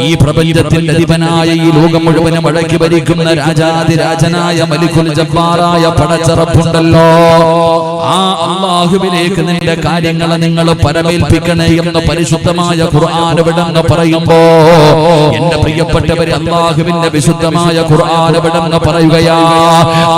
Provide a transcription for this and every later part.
ഈ പ്രപഞ്ചത്തിന്റെ അധിപനായ ഈ ലോകം മുഴുവനും അടക്കി ഭരിക്കുന്ന രാജാതിരാജനായ മലിക്കുൽ ജബ്ബാറായ പടച്ചറപ്പുണ്ടല്ലോ, ആ അല്ലാഹുവിലേക്ക് നിന്റെ കാര്യങ്ങളെ നിങ്ങൾ പരമേൽപ്പിക്കണേ എന്ന് പരിശുദ്ധമായ ഖുർആൻ വിടങ്ങ് പറയുമ്പോ എന്റെ പ്രിയപ്പെട്ടവരെ, അല്ലാഹുവിന്റെ വിശുദ്ധമായ ഖുർആൻ വിടങ്ങ് പറയുകയാ.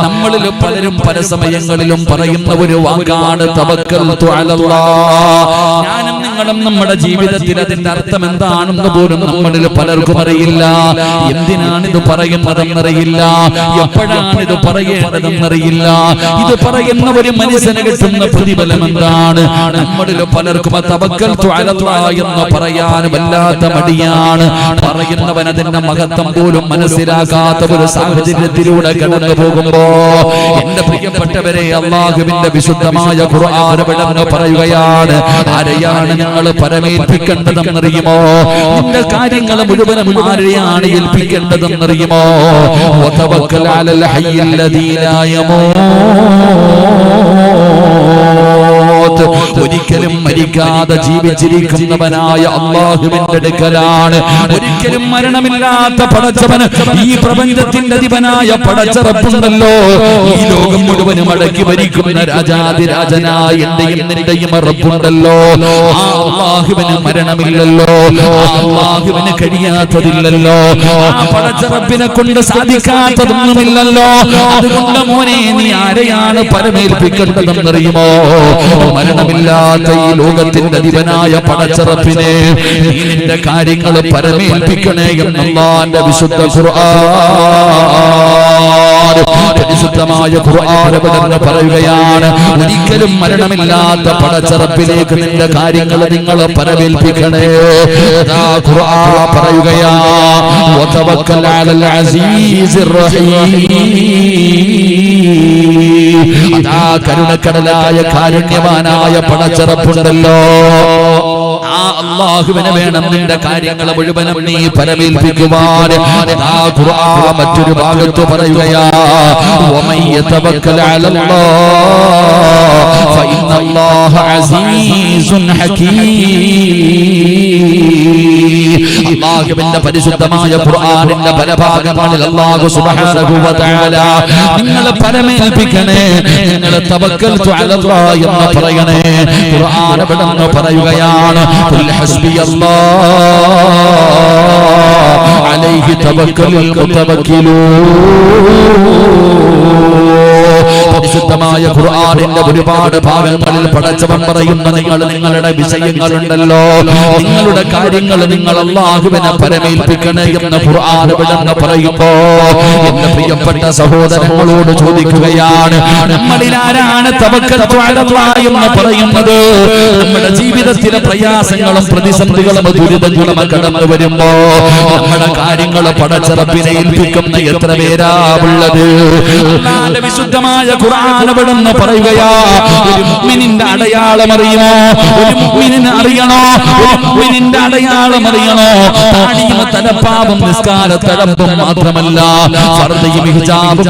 നമ്മളിൽ പലരും പല സമയങ്ങളിലും പറയുന്ന ഒരു വാക്കാണ് തവക്കൽതു അലല്ലാഹ്. ഞാനും നിങ്ങളും നമ്മുടെ ജീവിതത്തിൽ അതിന്റെ അർത്ഥം എന്താണെന്ന് പോലും നമ്മളിൽ പലർക്കും അറിയില്ല. എന്തിനാണിത് പറയുന്നതെന്നറിയില്ല, എപ്പോഴാണിത് പറയേണ്ടതെന്നറിയില്ല. ഇത് പറയുന്ന ഒരു മനുഷ്യന് കിട്ടുന്ന പ്രതിഫലം എന്താണ്? നമ്മളിൽ പലർക്കും തവക്കൽതു അലല്ലാഹ് എന്ന് പറയാൻ വല്ലാത്ത മടിയാണ്. പറയുന്നവൻ അതിന്റെ മഹത്വം പോലും മനസ്സിലാക്കാത്ത ഒരു സാഹചര്യത്തിലൂടെ കടന്നു പോകുമ്പോ എന്റെ പ്രിയപ്പെട്ടവരെ, അല്ലാഹുവിന്റെ വിശുദ്ധമായ ഖുർആൻ വിടങ്ങ് പറയുകയാണ്, ആരെയാണ് നിങ്ങൾ പരമേൽപ്പിക്കേണ്ടതെന്നറിയുമോ? നിന്റെ കാര്യങ്ങൾ മുഴുവനും ആരെയാണ് ഏൽപ്പിക്കേണ്ടതെന്നറിയുമോ? വതവക്കൽ അലൽ ഹയ്യിൽ ലദീ ലാ യമൂത്ത്. ഒരിക്കലും മരിക്കാതെ ജീവിച്ചിരിക്കുന്നവനായ അല്ലാഹുവിന്റെ അടുക്കലാണ്, ഒരിക്കലും മരണമില്ലാത്ത പടച്ചവൻ, ഈ പ്രപഞ്ചത്തിന്റെ അധിപനായ പടച്ചറപ്പുണ്ടല്ലോ, ഈ ലോകം മുഴുവനും അടക്കി ഭരിക്കുന്ന രാജാതിരാജനായ എന്റെയും നിന്റെയും റബ്ബുണ്ടല്ലോ, ആ അല്ലാഹുവിന് മരണമില്ലല്ലോ, ആ അല്ലാഹുവിന് കഴിയാത്തതില്ലല്ലോ, ആ പടച്ചറപ്പിനെ കൊണ്ട് സാധിക്കാത്തതൊന്നുമില്ലല്ലോ. അതുകൊണ്ട് മോനെ, നീ ആരെയാണ് പരമേൽപ്പിക്കേണ്ടതെന്നറിയുമോ? മരണമില്ലാത്ത ഈ ലോകത്തിന്റെ അധിപനായ പടച്ചറപ്പിനെ നീ നിന്റെ കാര്യങ്ങൾ പരമേൽപ്പിക്കണേ എന്ന് അല്ലാഹുവിന്റെ വിശുദ്ധ ഖുർആൻ, പരിശുദ്ധമായ ഖുർആൻ വിടങ്ങ് പറയുകയാണ്, ഒരിക്കലും മരണമില്ലാത്ത പടച്ചറപ്പിലേക്ക് നിന്റെ കാര്യങ്ങൾ നിങ്ങൾ പരമേൽപ്പിക്കണേ. അതാ ഖുർആൻ പറയുകയാ, വതവക്കൽ അലൽ അസീസിർ റഹീം. അതാ കരുണക്കടലായ കാരുണ്യവാനായ പടച്ചറപ്പുണ്ടല്ലോ, ആ അല്ലാഹുവിനെ വേണം നിന്റെ കാര്യങ്ങൾ മുഴുവനും നീ പരമേൽപ്പിക്കുവാൻ. ആ ഖുർആൻ മറ്റൊരു ഭാഗത്ത് പറയുകയാ, വമൻ യതവക്കൽ അലല്ലാഹ് ഫഇന്നല്ലാഹ അസീസുൻ ഹകീം. അല്ലാഹുവിന്റെ പരിശുദ്ധമായ ഖുർആനിന്റെ പല ഭാഗങ്ങളിൽ അല്ലാഹു സുബ്ഹാനഹു വ തആല നിങ്ങൾ പരമേൽപ്പിക്കണേ, നിങ്ങൾ തവക്കൽതു അലല്ലാഹ് എന്ന് പറയണേ. ഖുർആൻ വിടങ്ങ് പറയുകയാണ്, ഖുൽ ഹസ്ബിയല്ലാഹ് അലൈഹി തവക്കലുൽ മുതവക്കിലൂൻ. പരിശുദ്ധമായ ഖുർആനിന്റെ ഒരുപാട് ഭാഗങ്ങളിൽ പടച്ചവൻ പറയുന്ന നിങ്ങളുടെ വിഷയങ്ങളുണ്ടല്ലോ, നിങ്ങളുടെ കാര്യങ്ങൾ നിങ്ങൾ അല്ലാഹുവിനെ പരമേൽപ്പിക്കണേ എന്ന് ഖുർആൻ വിടങ്ങ് പറയുമ്പോ എന്റെ പ്രിയപ്പെട്ട സഹോദരങ്ങളോട് ചോദിക്കുകയാണ്, നമ്മളിൽ ആരാണ് തവക്കൽതു അലല്ലാഹ് എന്ന് പറയുന്നത്? നമ്മുടെ ജീവിതത്തിലെ പ്രയാസങ്ങളും പ്രതിസന്ധികളും ദുരിതങ്ങളും കടന്നു വരുമ്പോ നമ്മുടെ കാര്യങ്ങൾ പടച്ചറപ്പിനെ ഏൽപ്പിക്കുന്ന എത്ര പേരാ ഉള്ളത്? അല്ലാഹുവിന്റെ വിശുദ്ധമായ ഖുർആൻ വിടങ്ങ് പറയുകയാ, ഒരു മുഅ്മിനിന്റെ അടയാളം അറിയുമോ? ഒരു മുഅ്മിനിനെ അറിയണോ? ഒരു മുഅ്മിനിന്റെ അടയാളം അറിയണോ? താടിയും തലപ്പാവും നിസ്കാര തലപ്പും മാത്രമല്ല, ഫർദയും ഹിജാബും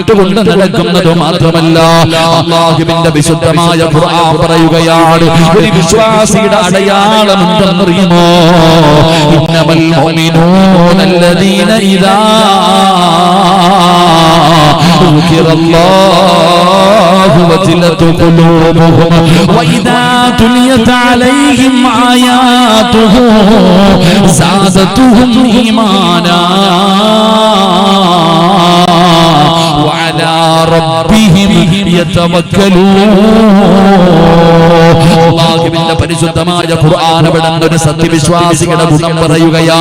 ഇട്ടുകൊണ്ട് നടക്കുന്നത് മാത്രമല്ല, അല്ലാഹുവിന്റെ വിശുദ്ധമായ ഖുർആൻ പറയുകയാണ്, ഒരു വിശ്വാസിയുടെ അടയാളം എന്തെന്നറിയുമോ? ഇന്നമൽ മുഅ്മിനൂന അല്ലദീന ഇദാ ദുകിറല്ലാഹു വജിലത് ഖുലൂബുഹും വഇദാ തുലിയത് അലൈഹിം ആയാതുഹു സാദതുഹും ഈമാനാ വഅലാ റബ്ബിഹിം യതവക്കലൂൻ. അല്ലാഹുവിന്റെ പരിശുദ്ധമായ ഖുർആൻ വിടങ്ങ് ഒരു സത്യവിശ്വാസിയുടെ ഗുണം പറയുകയാ.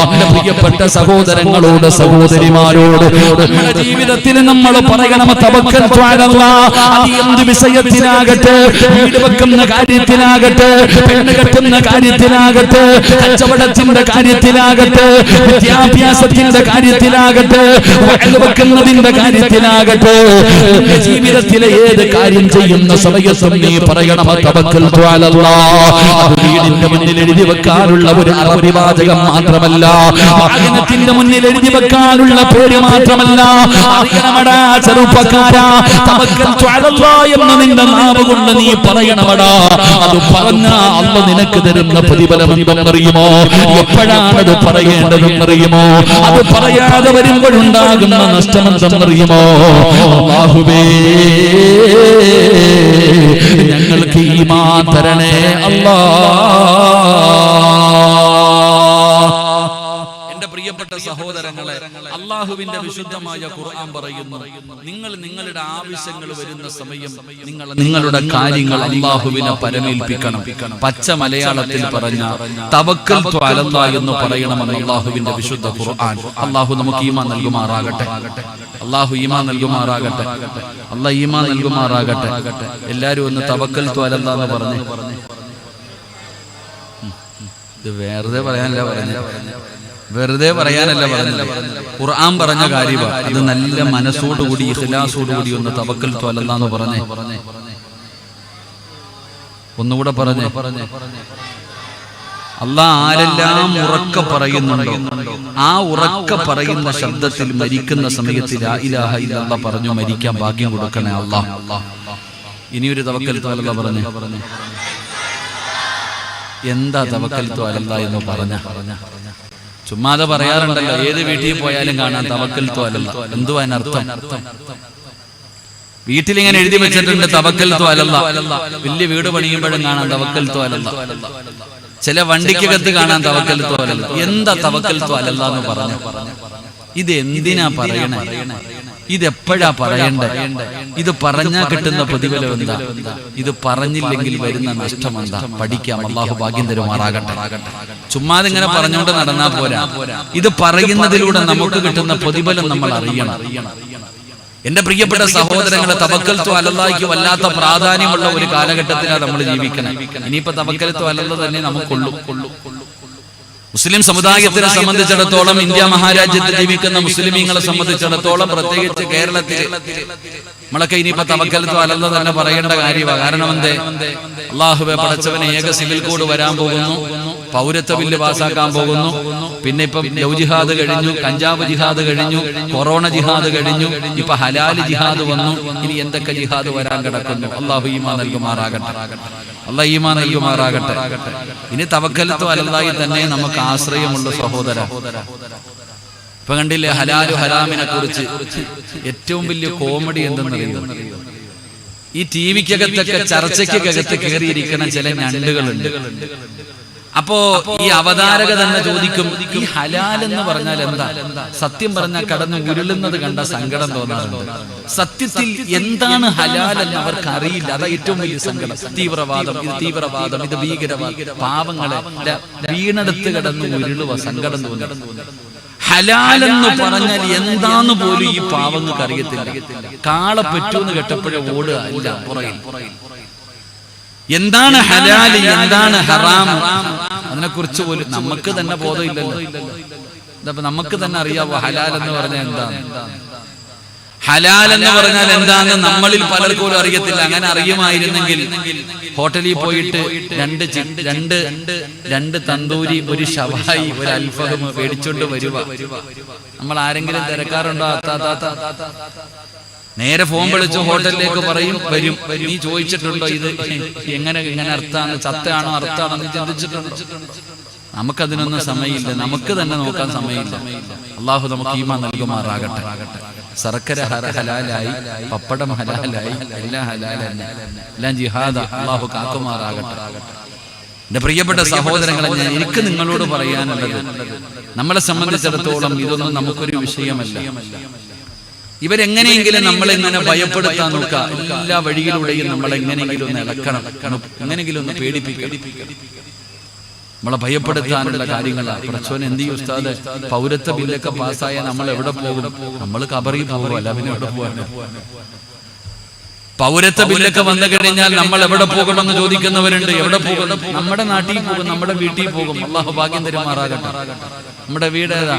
എന്റെ പ്രിയപ്പെട്ട സഹോദരങ്ങളോട് സഹോദരിമാരോട്, നമ്മുടെ ജീവിതത്തിൽ നമ്മൾ പറയണം തവക്കൽതു അലല്ലാഹ്. അത് എന്ത് വിഷയത്തിലാകട്ടെ, വീട് വെക്കുന്ന കാര്യത്തിലാകട്ടെ, പെണ്ണ് കെട്ടുന്ന കാര്യത്തിലാകട്ടെ, കച്ചവടത്തിന്റെ കാര്യത്തിലാകട്ടെ, വിദ്യാഭ്യാസത്തിന്റെ കാര്യത്തിലാകട്ടെ, വഅൽ വെക്കുന്നതിന്റെ കാര്യത്തിൽ കാര്യത്തിലാകട്ടെ, നിന്റെ ജീവിതത്തിലെ ഏത് കാര്യം ചെയ്യുന്ന സമയത്തും നീ പറയണം തവക്കൽതു അലല്ലാഹ്. അത് വീടിന്റെ മുന്നിൽ എഴുതി വെക്കാനുള്ള ഒരു അറബി വാചകം മാത്രമല്ല, വാഹനത്തിന്റെ മുന്നിൽ എഴുതി വെക്കാനുള്ള പേര് മാത്രമല്ല. അറിയണമടാ ചെറുപ്പക്കാരാ, തവക്കൽതു അലല്ലാഹ് എന്ന് നിന്റെ നാവ് കൊണ്ട് നീ പറയണമടാ. അത് പറഞ്ഞാ അല്ലാഹു നിനക്ക് തരുന്ന പ്രതിഫലം എന്തെന്നറിയുമോ? എപ്പോഴാണത് പറയേണ്ടതെന്നറിയുമോ? അത് പറയാതെ വരുമ്പോഴുണ്ടാകുന്ന നഷ്ടം എന്തെന്നറിയുമോ? അല്ലാഹുവേ, ഞങ്ങൾക്ക് ഈമാൻ തരണേ പ്രിയപ്പെട്ട സഹോദരങ്ങളെ, അള്ളാഹുവിന്റെ വിശുദ്ധമായ ഖുർആൻ പറയുന്നു, നിങ്ങൾ നിങ്ങളുടെ ആവശ്യങ്ങൾ വരുന്ന സമയം നിങ്ങളുടെ കാര്യങ്ങൾ അള്ളാഹുവിനെ പരമേൽപ്പിക്കണം. പച്ച മലയാളത്തിൽ പറഞ്ഞ തവക്കൽതു അലല്ലാഹ് എന്ന് പറയണമെന്ന് അള്ളാഹുവിന്റെ വിശുദ്ധ ഖുർആൻ. അള്ളാഹു നമുക്ക് ഈമാൻ നൽകുമാറാകട്ടെ. അള്ളാഹു ഈമാൻ നൽകുമാറാകട്ടെ. അള്ളാഹ് ഈമാൻ നൽകുമാറാകട്ടെ. എല്ലാരും ഒന്ന് തവക്കൽതു അലല്ലാഹ് എന്ന് പറഞ്ഞു. ഇത് വെറുതെ പറയാനല്ല പറഞ്ഞത്, ഖുർആൻ പറഞ്ഞ കാര്യമാണ്. അത് നല്ല മനസ്സോടുകൂടി ഇഖ്ലാസോടുകൂടി ഒന്ന് തവക്കൽതു അലല്ലാഹ് എന്ന് പറഞ്ഞേ. ഒന്നുകൂടെ പറഞ്ഞേ. അല്ലാഹ് ആരെല്ലാം ഉറക്കെ പറയുന്നുണ്ടോ ആ ഉറക്കെ പറയുന്ന ശബ്ദത്തിൽ മരിക്കുന്ന സമയത്ത് ലാ ഇലാഹ ഇല്ലല്ലാഹ് പറഞ്ഞു മരിക്കാൻ ഭാഗ്യം കൊടുക്കണേ അല്ലാഹ്. ഇനിയൊരു തവക്കൽതു അലല്ലാഹ് പറഞ്ഞേ. എന്താ തവക്കൽതു അലല്ലാഹ് എന്ന് പറഞ്ഞ? ചുമ്മാതെ പറയാറുണ്ടല്ലോ, ഏത് വീട്ടിൽ പോയാലും കാണാൻ തവക്കൽതു അലല്ലാഹ്. എന്തുവാ അതിനർത്ഥം? വീട്ടിലിങ്ങനെ എഴുതി വെച്ചിട്ടുണ്ട് തവക്കൽതു അലല്ലാഹ്. വലിയ വീട് പണിയുമ്പോഴും കാണാൻ തവക്കൽതു അലല്ലാഹ്. ചില വണ്ടിക്കകത്ത് കാണാൻ തവക്കൽതു അലല്ലാഹ്. എന്താ തവക്കൽതു അലല്ലാഹ് എന്ന് പറഞ്ഞു? ഇത് എന്തിനാ പറയണേ? ഇതെപ്പോഴാ പറയണ്ടേ? ഇത് പറഞ്ഞാൽ കിട്ടുന്ന പ്രതിഫലം എന്താ? ഇത് പറഞ്ഞില്ലെങ്കിൽ വരുന്ന നഷ്ടം എന്താ? പഠിക്കാം. അല്ലാഹു ഭാഗ്യം തരുമാറാകട്ടെ. ചുമ്മാതെ ഇങ്ങനെ പറഞ്ഞുകൊണ്ട് നടന്നാ പോരാ. ഇത് പറയുന്നതിലൂടെ നമുക്ക് കിട്ടുന്ന പ്രതിഫലം നമ്മൾ അറിയണം. എന്റെ പ്രിയപ്പെട്ട സഹോദരങ്ങളെ, തവക്കൽതു അലല്ലാഹ്ക്ക് വല്ലാത്ത പ്രാധാന്യമുള്ള ഒരു കാലഘട്ടത്തിലാണ് നമ്മൾ ജീവിക്കണം. ഇനിയിപ്പോ തവക്കൽതു അലല്ലാഹ് തന്നെ നമുക്കുള്ളൂ. മുസ്ലിം സമുദായത്തിനെ സംബന്ധിച്ചിടത്തോളം, ഇന്ത്യ മഹാരാജ്യത്ത് ജീവിക്കുന്ന മുസ്ലിമീങ്ങളെ സംബന്ധിച്ചിടത്തോളം, പ്രത്യേകിച്ച് കേരളത്തിൽ നമ്മളൊക്കെ ഇനിയിപ്പോ തവക്കൽതു അലല്ലാഹ് തന്നെ പറയേണ്ട കാര്യമാണ്. കാരണം എന്തേ? അല്ലാഹുവേ പടച്ചവനെ, ഏക സിവിൽ കോഡ് വരാൻ പോകുന്നു, പൗരത്വ ബില്ല് പാസ്സാക്കാൻ പോകുന്നു, പിന്നെ ഇപ്പം ലവ് ജിഹാദ് കഴിഞ്ഞു, കഞ്ചാവ് ജിഹാദ് കഴിഞ്ഞു, കൊറോണ ജിഹാദ് കഴിഞ്ഞു, ഇപ്പൊ ഹലാല് ജിഹാദ് വന്നു. ഇനി എന്തൊക്കെ ജിഹാദ് വരാൻ കിടക്കുന്നു? അല്ലാഹു ഈമാൻ നൽകുമാറാകട്ടെ. അല്ലാഹു ഈമാൻ നൽകുമാറാകട്ടെ. ഇനി തവക്കൽതു അലല്ലാഹി തന്നെ നമുക്ക് ആശ്രയമുള്ള സഹോദര. ഇപ്പൊ കണ്ടില്ലേ ഹലാലു ഹറാമിനെ കുറിച്ച് ഏറ്റവും വലിയ കോമഡി എന്തെന്നറിയുന്നു? ഈ ടി വിക്കകത്തൊക്കെ ചർച്ചയ്ക്കകത്ത് കയറിയിരിക്കുന്ന ചില ഞണ്ടുകളുണ്ട്. അപ്പോ ഈ അവതാരക തന്നെ ചോദിക്കും, ഈ ഹലാൽ എന്ന് പറഞ്ഞാൽ എന്താ? സത്യം പറഞ്ഞാൽ കടന്ന് ഉരുളുന്നത് കണ്ട സങ്കടം തോന്നാറുണ്ട്. സത്യത്തിൽ എന്താണ് ഹലാൽ എന്ന് അവർക്ക് അറിയില്ല. അതാ ഏറ്റവും വലിയ സങ്കടം. തീവ്രവാദം, ഇത് ഭീകരവാദം, പാവങ്ങളെ വീണെടുത്ത് കിടന്ന് ഉരുളുക, സങ്കടം തോന്നുക. ഹലാൽ എന്ന് പറഞ്ഞാൽ എന്താന്ന് പോലും ഈ പാവങ്ങൾക്ക് അറിയത്തില്ല. കാളെ പറ്റൂന്ന് കേട്ടപ്പോഴേ ഓടുക, ഇല്ല പുറകിൽ. എന്താണ് ഹലാൽ, എന്താണ് ഹറാം, അതിനെ കുറിച്ച് പോലും നമുക്ക് തന്നെ ബോധമില്ലല്ലോ. ഇതപ്പോ നമുക്ക് തന്നെ അറിയാവോ ഹലാൽ എന്ന് പറഞ്ഞാൽ എന്താണ്? ഹലാൽ എന്ന് പറഞ്ഞാൽ എന്താന്ന് നമ്മളിൽ പലർക്കും അറിയത്തില്ല. അങ്ങനെ അറിയുമായിരുന്നെങ്കിൽ ഹോട്ടലിൽ പോയിട്ട് രണ്ട് തന്തൂരി, ഒരു ഷവായി, ഒരു അൽഫഹം മേടിച്ചോണ്ട് വരുക. നമ്മൾ ആരെങ്കിലും തിരക്കാറുണ്ടോ? നേരെ ഫോൺ വിളിച്ച് ഹോട്ടലിലേക്ക് പറയും, വരും. നീ ചോദിച്ചിട്ടുണ്ടോ ഇത് എങ്ങനെ അർത്ഥാണ്, ചത്തയാണോ അർത്ഥാണോ നീ ചിന്തിച്ചിട്ടുണ്ടോ? നമുക്കതിനൊന്നും സമയമില്ല, നമുക്ക് തന്നെ നോക്കാൻ സമയമില്ല. അള്ളാഹു നമുക്ക് ഈമാൻ നൽകുമാറാകട്ടെ. ശർക്കര ഹലാലായി, പപ്പടം ഹലാലായി, എല്ലാം ഹലാലല്ല, എല്ലാം ജിഹാദ്. അള്ളാഹു കാക്കുമാറാകട്ടെ. എന്റെ പ്രിയപ്പെട്ട സഹോദരങ്ങളെ, എനിക്ക് നിങ്ങളോട് പറയാനുള്ളത്, നമ്മളെ സംബന്ധിച്ചിടത്തോളം ഇതൊന്നും നമുക്കൊരു വിഷയമല്ല. ഇവരെങ്ങനെയെങ്കിലും നമ്മളെങ്ങനെ ഭയപ്പെടുത്താൻ നോക്കുക. എല്ലാ വഴിയിലൂടെയും നമ്മളെങ്ങനെയെങ്കിലും ഒന്ന് ഇളക്കണം, എങ്ങനെയെങ്കിലും ഒന്ന് പേടിപ്പിക്കണം. നമ്മളെ ഭയപ്പെടുത്താനുള്ള കാര്യങ്ങളാണ്. പ്രച്ചോൻ എന്ത് ചെയ്യും ഉസ്താദ്? പൗരത്വ ബില്ലൊക്കെ പാസ്സായ നമ്മൾ എവിടെ പോകും? നമ്മൾ ഖബറിൽ പോകുമല്ല, പിന്നെ എവിടെ പോകാൻ? പൗരത്വ ബില്ലൊക്കെ വന്നു കഴിഞ്ഞാൽ നമ്മൾ എവിടെ പോകുമെന്ന് ചോദിക്കുന്നവരുണ്ട്. എവിടെ പോകും? നമ്മുടെ നാട്ടിൽ പോകും, നമ്മുടെ വീട്ടിൽ പോകും. അല്ലാഹു ഭാഗ്യം തരുമാറാകട്ടെ. നമ്മുടെ വീടേതാ?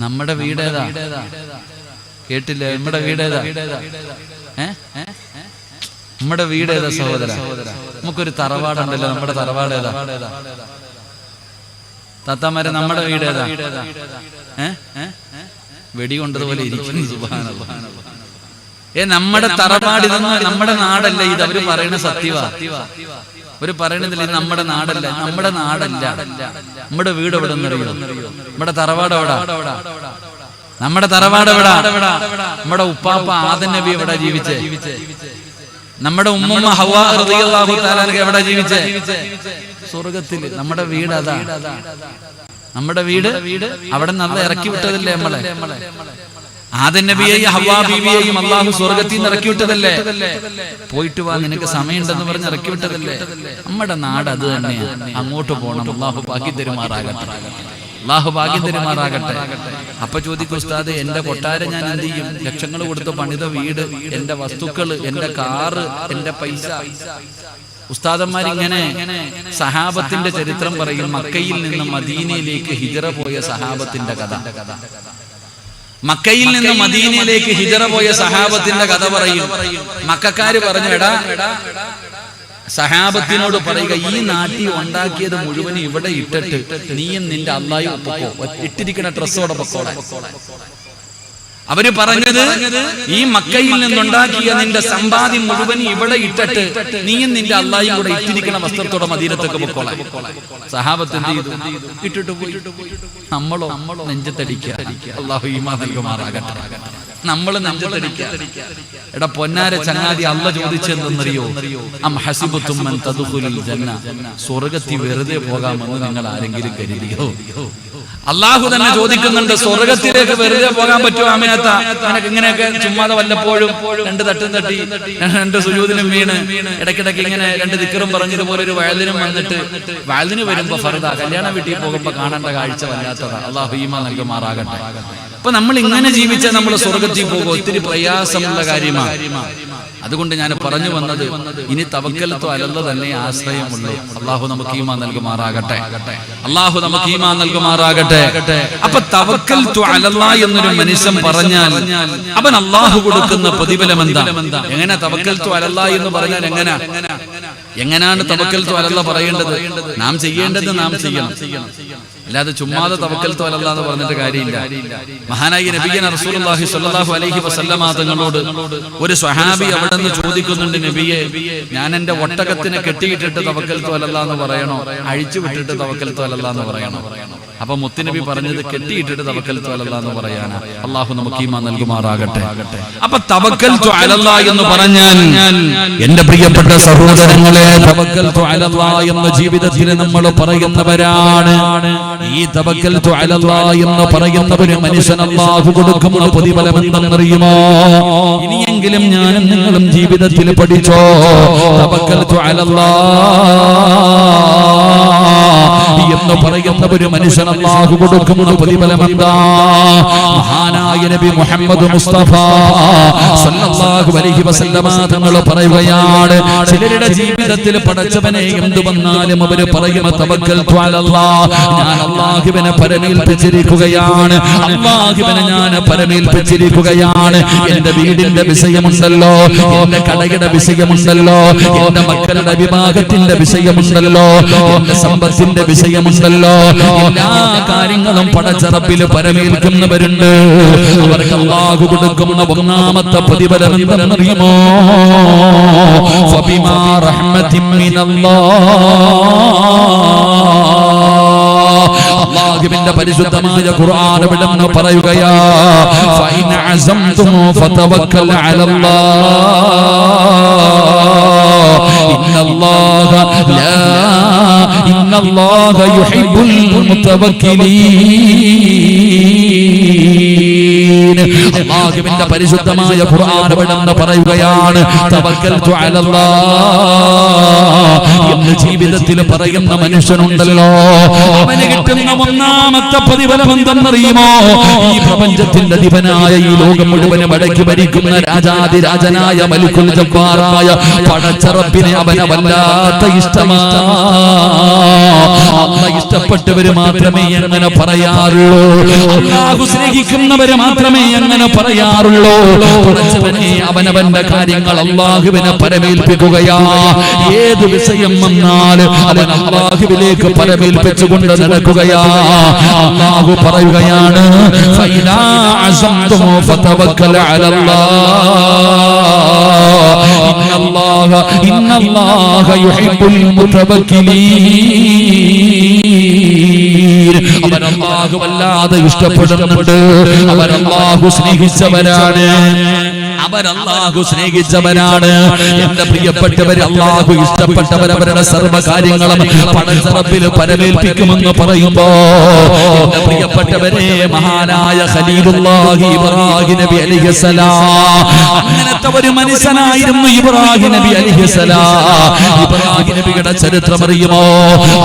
നമ്മുടെ വീടേതാ? കേട്ടില്ല? നമ്മുടെ വീടേതാ? നമ്മുടെ വീടേതാ സഹോദര? നമുക്കൊരു തറവാടുണ്ടല്ലോ, നമ്മുടെ തറവാട് ഏതാ? താത്താമാരെ, നമ്മുടെ വീടേതാ? വെടി കൊണ്ടതുപോലെ ഇരിക്കുന്നു. സുബ്ഹാനല്ലാഹ്. നമ്മുടെ തറവാട് ഇതൊന്നും നമ്മുടെ നാടല്ല. ഇത് അവര് പറയുന്ന സത്യവാ. അവര് പറയണതില്ല ഇത് നമ്മുടെ നാടല്ല. നമ്മുടെ നാടല്ല. നമ്മുടെ വീട് എവിടെ നിന്നറിയോ? നമ്മുടെ തറവാട് എവിടാ? നമ്മുടെ തറവാട് എവിടാ? നമ്മുടെ ഉപ്പാപ്പ ആദം നബി എവിടെ ജീവിച്ചേ? നമ്മുടെ ഉമ്മ ഹവ്വാ റളിയല്ലാഹു തആല എവിടെ ജീവിച്ചേ? സ്വർഗ്ഗത്തിൽ. നമ്മുടെ വീട് അതാ. നമ്മുടെ വീട് അവിടെ നല്ല ഇറക്കി വിട്ടതല്ലേ നമ്മളെ? ആദം നബിയെയും ഹവ്വാ ബീവിയെയും അല്ലാഹു സ്വർഗ്ഗത്തിൽ നിന്ന് ഇറക്കി വിട്ടതല്ലേ? പോയിട്ട് വാ, നിനക്ക് സമയമുണ്ടെന്ന് പറഞ്ഞ് ഇറക്കി വിട്ടതല്ലേ? നമ്മുടെ നാട് അത് തന്നെയാണ്. അങ്ങോട്ട് പോകണം. അല്ലാഹു ഭാഗ്യം തരുമാറാകട്ടെ. അല്ലാഹു ഭാഗ്യം തരുമാറാകട്ടെ. അപ്പൊ ചോദിക്കും, ഉസ്താദ് എന്റെ കൊട്ടാരം ഞാൻ എന്ത് ചെയ്യും? ലക്ഷങ്ങൾ കൊടുത്ത് പണിത വീട്, എന്റെ വസ്തുക്കള്, എന്റെ കാറ്, എന്റെ പൈസ. ഉസ്താദന്മാരിങ്ങനെ സഹാബത്തിന്റെ ചരിത്രം പറയും. മക്കയിൽ നിന്ന് മദീനയിലേക്ക് ഹിജറ പോയ സഹാബത്തിന്റെ കഥ. മക്കയിൽ നിന്ന് മദീനയിലേക്ക് ഹിജറ പോയ സഹാബത്തിന്റെ കഥ പറയും. മക്കക്കാര് പറഞ്ഞു, എടാ സഹാബത്തിനോട് പറയുക, ഈ നാട്ടിൽ ഉണ്ടാക്കിയത് മുഴുവൻ ഇവിടെ ഇട്ടിട്ട് നീയും നിന്റെ അല്ലാഹും പൊക്കോ, ഇട്ടിരിക്കുന്ന ഡ്രസ്സോടെ പൊക്കോളെ. അവര് പറഞ്ഞത്, ഈ മക്കയിൽ നിന്നുണ്ടാക്കിയ നിന്റെ സമ്പാദ്യം മുഴുവൻ ഇവിടെ ഇട്ടിട്ട് നീയും നിന്റെ അല്ലാഹും കൂടെ ഇട്ടിരിക്കുന്ന വസ്ത്രത്തോടെ മദീനത്തേക്ക് പൊക്കോളെ. സഹാബത്ത് എന്ത് ചെയ്തു? ഇട്ടിട്ട് പോയി. നമ്മളോ നെഞ്ചത്തടിക്കുക. അല്ലാഹു ഈമാൻ നൽകുമാറാകട്ടെ. നമ്മൾ നെഞ്ചത്തടിക്കുക. എടാ പൊന്നാര ചങ്ങാതി, അല്ലാഹു ചോദിച്ചെന്തെന്നറിയോ? അം ഹസിബതും മൻ തദ്ഖുലുൽ ജന്ന, സ്വർഗ്ഗത്തിൽ വെറുതെ പോകാമെന്ന് നിങ്ങൾ ആരെങ്കിലും കരുതിയോ? അല്ലാഹു തന്നെ ചോദിക്കുന്നുണ്ട്, സ്വർഗ്ഗത്തിലേക്ക് വെറുതെ പോകാൻ പറ്റുമോ ആമിനത്ത? നിനക്ക് ഇങ്ങനെയൊക്കെ ചുമ്മാതെ വല്ലപ്പോഴും രണ്ട് തട്ടും തട്ടി രണ്ട് സുജൂദിനും വീണ് ഇടയ്ക്കിടയ്ക്ക് ഇങ്ങനെ രണ്ട് ദിക്റും പറഞ്ഞതുപോലെ ഒരു വയലിനും വന്നിട്ട്, വയലിന് വരുമ്പോ ഫർദ, കല്യാണ വീട്ടിൽ പോകുമ്പോ കാണേണ്ട കാഴ്ച വല്ലാത്തതാ. അല്ലാഹു ഈമാൻ നൽകുമാറാകട്ടെ. അപ്പൊ നമ്മൾ ഇങ്ങനെ ജീവിച്ചാൽ നമ്മൾ സ്വർഗ്ഗത്തിൽ പോകും. ഒത്തിരി പ്രയാസമുള്ള കാര്യമാണ്. അതുകൊണ്ട് ഞാൻ പറഞ്ഞു വന്നത്, ഇനി തവക്കൽത്തു അലല്ലാഹ് തന്നെ ആശ്രയമുള്ളൂ. അല്ലാഹു നമുക്ക് ഈമാൻ നൽകുമാറാകട്ടെ. അല്ലാഹു നമുക്ക് ഈമാൻ നൽകുമാറാകട്ടെ. അപ്പൊ തവക്കൽത്തു അലല്ലാഹ് എന്നൊരു മനുഷ്യൻ പറഞ്ഞാൽ അവൻ അല്ലാഹു കൊടുക്കുന്ന പ്രതിഫലം എന്താ? എങ്ങനെ തവക്കൽത്തു അലല്ലാഹ് എന്ന് പറഞ്ഞാൽ എങ്ങനെയാണ് തവക്കൽത്തു അലല്ലാഹ് പറയേണ്ടത്? നാം ചെയ്യേണ്ടത് നാം ചെയ്യണം. അല്ലാതെ ചുമ്മാതെ തവക്കൽത്തു അലല്ലാഹ് എന്ന് പറഞ്ഞിട്ട് കാര്യമില്ല. മഹാനായ നബിയന റസൂലുള്ളാഹി സ്വല്ലല്ലാഹു അലൈഹി വസല്ലമ തങ്ങളോട് ഒരു സ്വഹാബി അവിടെ നിന്ന് ചോദിക്കുന്നുണ്ട്, നബിയെ, ഞാൻ എന്റെ ഒട്ടകത്തിനെ കെട്ടിയിട്ടിട്ട് തവക്കൽത്തു അലല്ലാഹ് എന്ന് പറയണോ, അഴിച്ചു വിട്ടിട്ട് തവക്കൽത്തു അലല്ലാഹ് എന്ന് പറയണോ? അപ്പൊ മുത്തുനബി പറഞ്ഞത് കെട്ടിയിട്ടിട്ട് തവക്കൽത്തു അലല്ലാഹ് എന്ന് പറയാനാ. അല്ലാഹു നമുക്ക് ഈമാൻ നൽകുമാറാകട്ടെ. അപ്പൊ തവക്കൽത്തു അലല്ലാഹ് എന്ന് പറഞ്ഞാൽ, എന്റെ പ്രിയപ്പെട്ട സഹോദരങ്ങളെ, തവക്കൽത്തു അലല്ലാഹ് എന്ന ജീവിതത്തിൽ നമ്മൾ പറയുന്നവരാണ്. ഈ തവക്കൽത്തു അലല്ലാഹ് എന്ന് പറയുന്നവര് മനുഷ്യൻ അല്ലാഹു കൊടുക്കുന്ന പ്രതിഫലം എന്തെന്നറിയുമോ? ഇനിയെങ്കിലും ഞാനും നിങ്ങളും ജീവിതത്തിൽ പഠിച്ചോ. തവക്കൽത്തു അലല്ലാഹ് എന്ന് പറയുന്നവര് മനുഷ്യൻ അല്ലാഹു കൊടുക്കുന്ന പ്രതിഫലം എന്താ? മഹാനായ നബി മുഹമ്മദ് മുസ്തഫ സല്ലല്ലാഹു അലൈഹി വസല്ലമ തങ്ങൾ പറയുകയാണ്, ചിലരുടെ ജീവിതത്തിൽ പടച്ചവനെ എന്തു വന്നാലും അവര് പറയും തവക്കൽത്തു അലല്ലാഹ്, ഞാൻ അല്ലാഹുവിനെ പരമേൽപ്പിച്ചിരിക്കുകയാണ്, അല്ലാഹുവിനെ ഞാൻ പരമേൽപ്പിച്ചിരിക്കുകയാണ്. എന്റെ വീടിന്റെ വിഷയമുണ്ടല്ലോ, എന്റെ കടയുടെ വിഷയമുണ്ടല്ലോ, എന്റെ മക്കളുടെ വിവാഹത്തിന്റെ വിഷയമുണ്ടല്ലോ, എന്റെ സമ്പത്തിന്റെ വിഷയമുണ്ടല്ലോ, എല്ലാ കാര്യങ്ങളും പടച്ചറപ്പിൽ പരമേൽക്കുന്നവരുണ്ട്. അവർക്ക് അല്ലാഹു കൊടുക്കുന്ന ഒന്നാമത്തെ പ്രതിഫലം എന്തെന്നറിയുമോ? ഫബിമാ റഹ്മത്തിൻ മിനല്ലാഹ്, അല്ലാഹുവിന്റെ പരിശുദ്ധമായ ഖുർആൻ വിടുന്നു പറയുകയാ, ഫഇൻ അസംതും ഫതവക്കൽ അലല്ലാഹ് ഇന്നല്ലാഹ യുഹിബ്ബുൽ മുതവക്കിലീൻ. അല്ലാഹുവിന്റെ പരിശുദ്ധമായ ഖുർആൻ വിടുന്നു പറയുകയാണ്, തവക്കൽതു അലല്ലാഹ് എന്ന് ജീവിതത്തിൽ പറയുന്ന മനുഷ്യനുണ്ടല്ലോ, അവന് കിട്ടുന്ന ഒന്നാമത്തെ പ്രതിഫലം എന്തെന്നറിയുമോ? ഈ പ്രപഞ്ചത്തിന്റെ അധിപനായ, ഈ ലോകം മുഴുവനും അടക്കി ഭരിക്കുന്ന രാജാതിരാജനായ മലിക്കുൽ ജബ്ബാറായ പടച്ചറപ്പിനെ അവനെ വല്ലാത്ത ഇഷ്ടമാണ്. അല്ലാഹ് ഇഷ്ടപ്പെട്ടവര് മാത്രമേ അങ്ങനെ പറയാറുള്ളൂ. അല്ലാഹു സ്നേഹിക്കുന്നവര് മാത്രമേ അങ്ങനെ പറയാറുള്ളൂ. പറയാറുള്ളൂ. അവനവന്റെ കാര്യങ്ങൾ അല്ലാഹുവിനെ പരമേൽപ്പിക്കുകയാ. ഏത് വിഷയം വന്നാലും അവൻ അല്ലാഹുവിലേക്ക് പരമേൽപ്പിച്ചുകൊണ്ട് നടക്കുകയാ. അല്ലാഹു പറയുകയാണ്, ഫൈദാ അസംതും ഫതവക്കൽ അലല്ലാഹ് ഇന്നല്ലാഹ യുഹിബ്ബുൽ മുതവക്കിലീൻ. അവർ അല്ലാഹു വല്ലാതെ ഇഷ്ടപ്പെടുന്നുണ്ട്. അവർ അല്ലാഹു സ്നേഹിച്ചവരാണ്. അവരല്ലാഹു സ്നേഹിച്ചവരാണ്. എന്റെ പ്രിയപ്പെട്ടവരെ, അല്ലാഹു ഇഷ്ടപ്പെട്ടവർ അവരുടെ സർവ്വ കാര്യങ്ങളും പടച്ചറബിൽ പരമേൽപ്പിക്കുമെന്ന് പറയുമ്പോ എന്റെ പ്രിയപ്പെട്ടവരെ, മഹാനായ ഖലീലുല്ലാഹി ഇബ്രാഹിം നബി അലൈഹിസ്സലാം അങ്ങനത്തെ ഒരു മനുഷ്യനായിരുന്നു ഇബ്രാഹിം നബി അലൈഹിസ്സലാം. ഇബ്രാഹിം നബിയുടെ ചരിത്രം അറിയുമോ?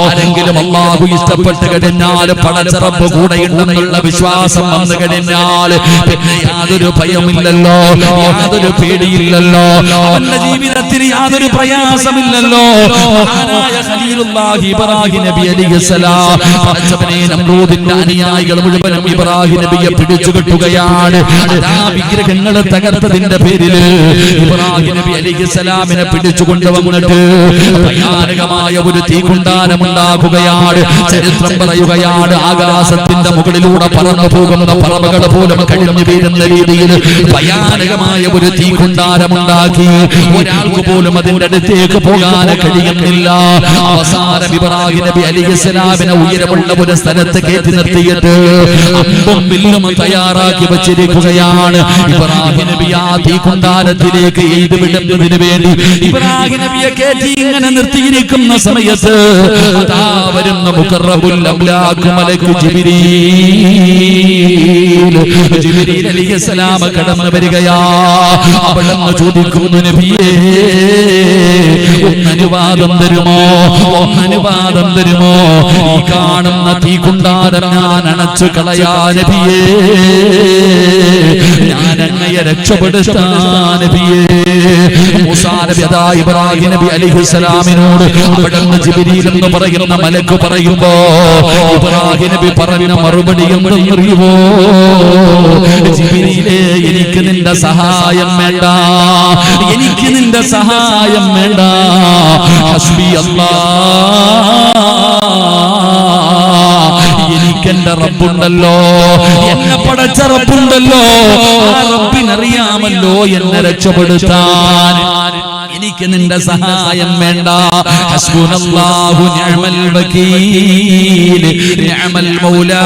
ആരെങ്കിലും അല്ലാഹു ഇഷ്ടപ്പെട്ട് കഴിഞ്ഞാൽ പടച്ചറബ് കൂടെയുണ്ടെന്നുള്ള വിശ്വാസം വന്നു കഴിഞ്ഞാൽ പിന്നെ യാതൊരു ഭയമില്ലല്ലോ, യാതൊരു പേടിയില്ലല്ലോ, അവന്റെ ജീവിതത്തിൽ യാതൊരു പ്രയാസമില്ലല്ലോ. മഹാനായ ഖലീലുല്ലാഹി ഇബ്രാഹിം നബി അലൈഹിസ്സലാം പടച്ചവനെ നമ്രൂദിന്റെ അനുയായികൾ മുഴുവനും ഇബ്രാഹിം നബിയെ പിടിച്ചു കെട്ടുകയാണ്. ആ വിഗ്രഹങ്ങൾ തകർത്തതിന്റെ പേരിൽ ഇബ്രാഹിം നബി അലൈഹിസ്സലാമിനെ പിടിച്ചു കൊണ്ടുവന്നിട്ട് ഭയാനകമായ ഒരു തീകുണ്ടാരം ഉണ്ടാക്കുകയാണ്. ചരിത്രം പറയുകയാണ്, ആകാശത്തിന്റെ മുകളിലൂടെ പറന്നു പോകുന്ന പറവകൾ പോലും കഴിഞ്ഞു വീഴുന്ന രീതിയിൽ ഭയാനകമായ ഒരു തീകുണ്ടാരമുണ്ടാക്കി. ഒരാൾക്ക് പോലും അതിന്റെ അടുത്തേക്ക് പോകാൻ കഴിയുന്നില്ല. അവസാനം ഇബ്രാഹിം നബി അലൈഹിസ്സലാമിനെ ഉയരമുള്ള ഒരു സ്ഥലത്ത് കയറ്റി നിർത്തിയിട്ട് അമ്പും വില്ലും തയ്യാറാക്കി വച്ചിരിക്കുകയാണ്. ഇബ്രാഹിം നബി ആ തീകുണ്ടാരത്തിലേക്ക് എയ്ത് വിടുന്നതിന് വേണ്ടി ഇബ്രാഹിം നബിയെ കയറ്റി ഇങ്ങനെ നിർത്തിയിരിക്കുന്ന സമയത്ത് അതാ വരുന്ന മുഖറബുൽ അംലാഖ് മലക്ക് ജിബ്രീൽ അലൈഹിസ്സലാം കടന്നു വരികയാ. അവിടുന്ന് ചോദിക്കുന്നു, നബിയേ ഒന്നനുവാദം തരുമോ, ഒന്നനുവാദം തരുമോ? ഈ കാണുന്ന തീകുണ്ടാരം ഞാൻ അണച്ചു കളയാ നബിയേ, ഞാൻ അങ്ങയെ രക്ഷപ്പെടുത്താ നബിയേ. മൂസാ നബി അതാ ഇബ്രാഹിം നബി അലൈഹിസ്സലാമിനോട് അവിടുന്ന് ജിബ്രീൽ എന്ന് പറയുന്ന മലക്ക് പറയുമ്പോ ഇബ്രാഹിം നബി പറഞ്ഞ മറുപടി എന്തെന്നറിയുമോ? ജിബ്രീലേ, എനിക്ക് നിന്റെ സഹായം വേണ്ട, എനിക്ക് നിന്റെ സഹായം വേണ്ട. ഹസ്ബി അല്ലാഹ്, എനിക്കെന്റെ റബ്ബുണ്ടല്ലോ, എന്നെ പടച്ച റബ്ബുണ്ടല്ലോ. ആ റബ്ബിനറിയാമല്ലോ എന്നെ രക്ഷപ്പെടുത്താൻ. എനിക്ക് നിന്റെ സഹായം വേണ്ട. ഹസ്ബുനല്ലാഹു നിഅമൽ വകീൽ നിഅമൽ മൗലാ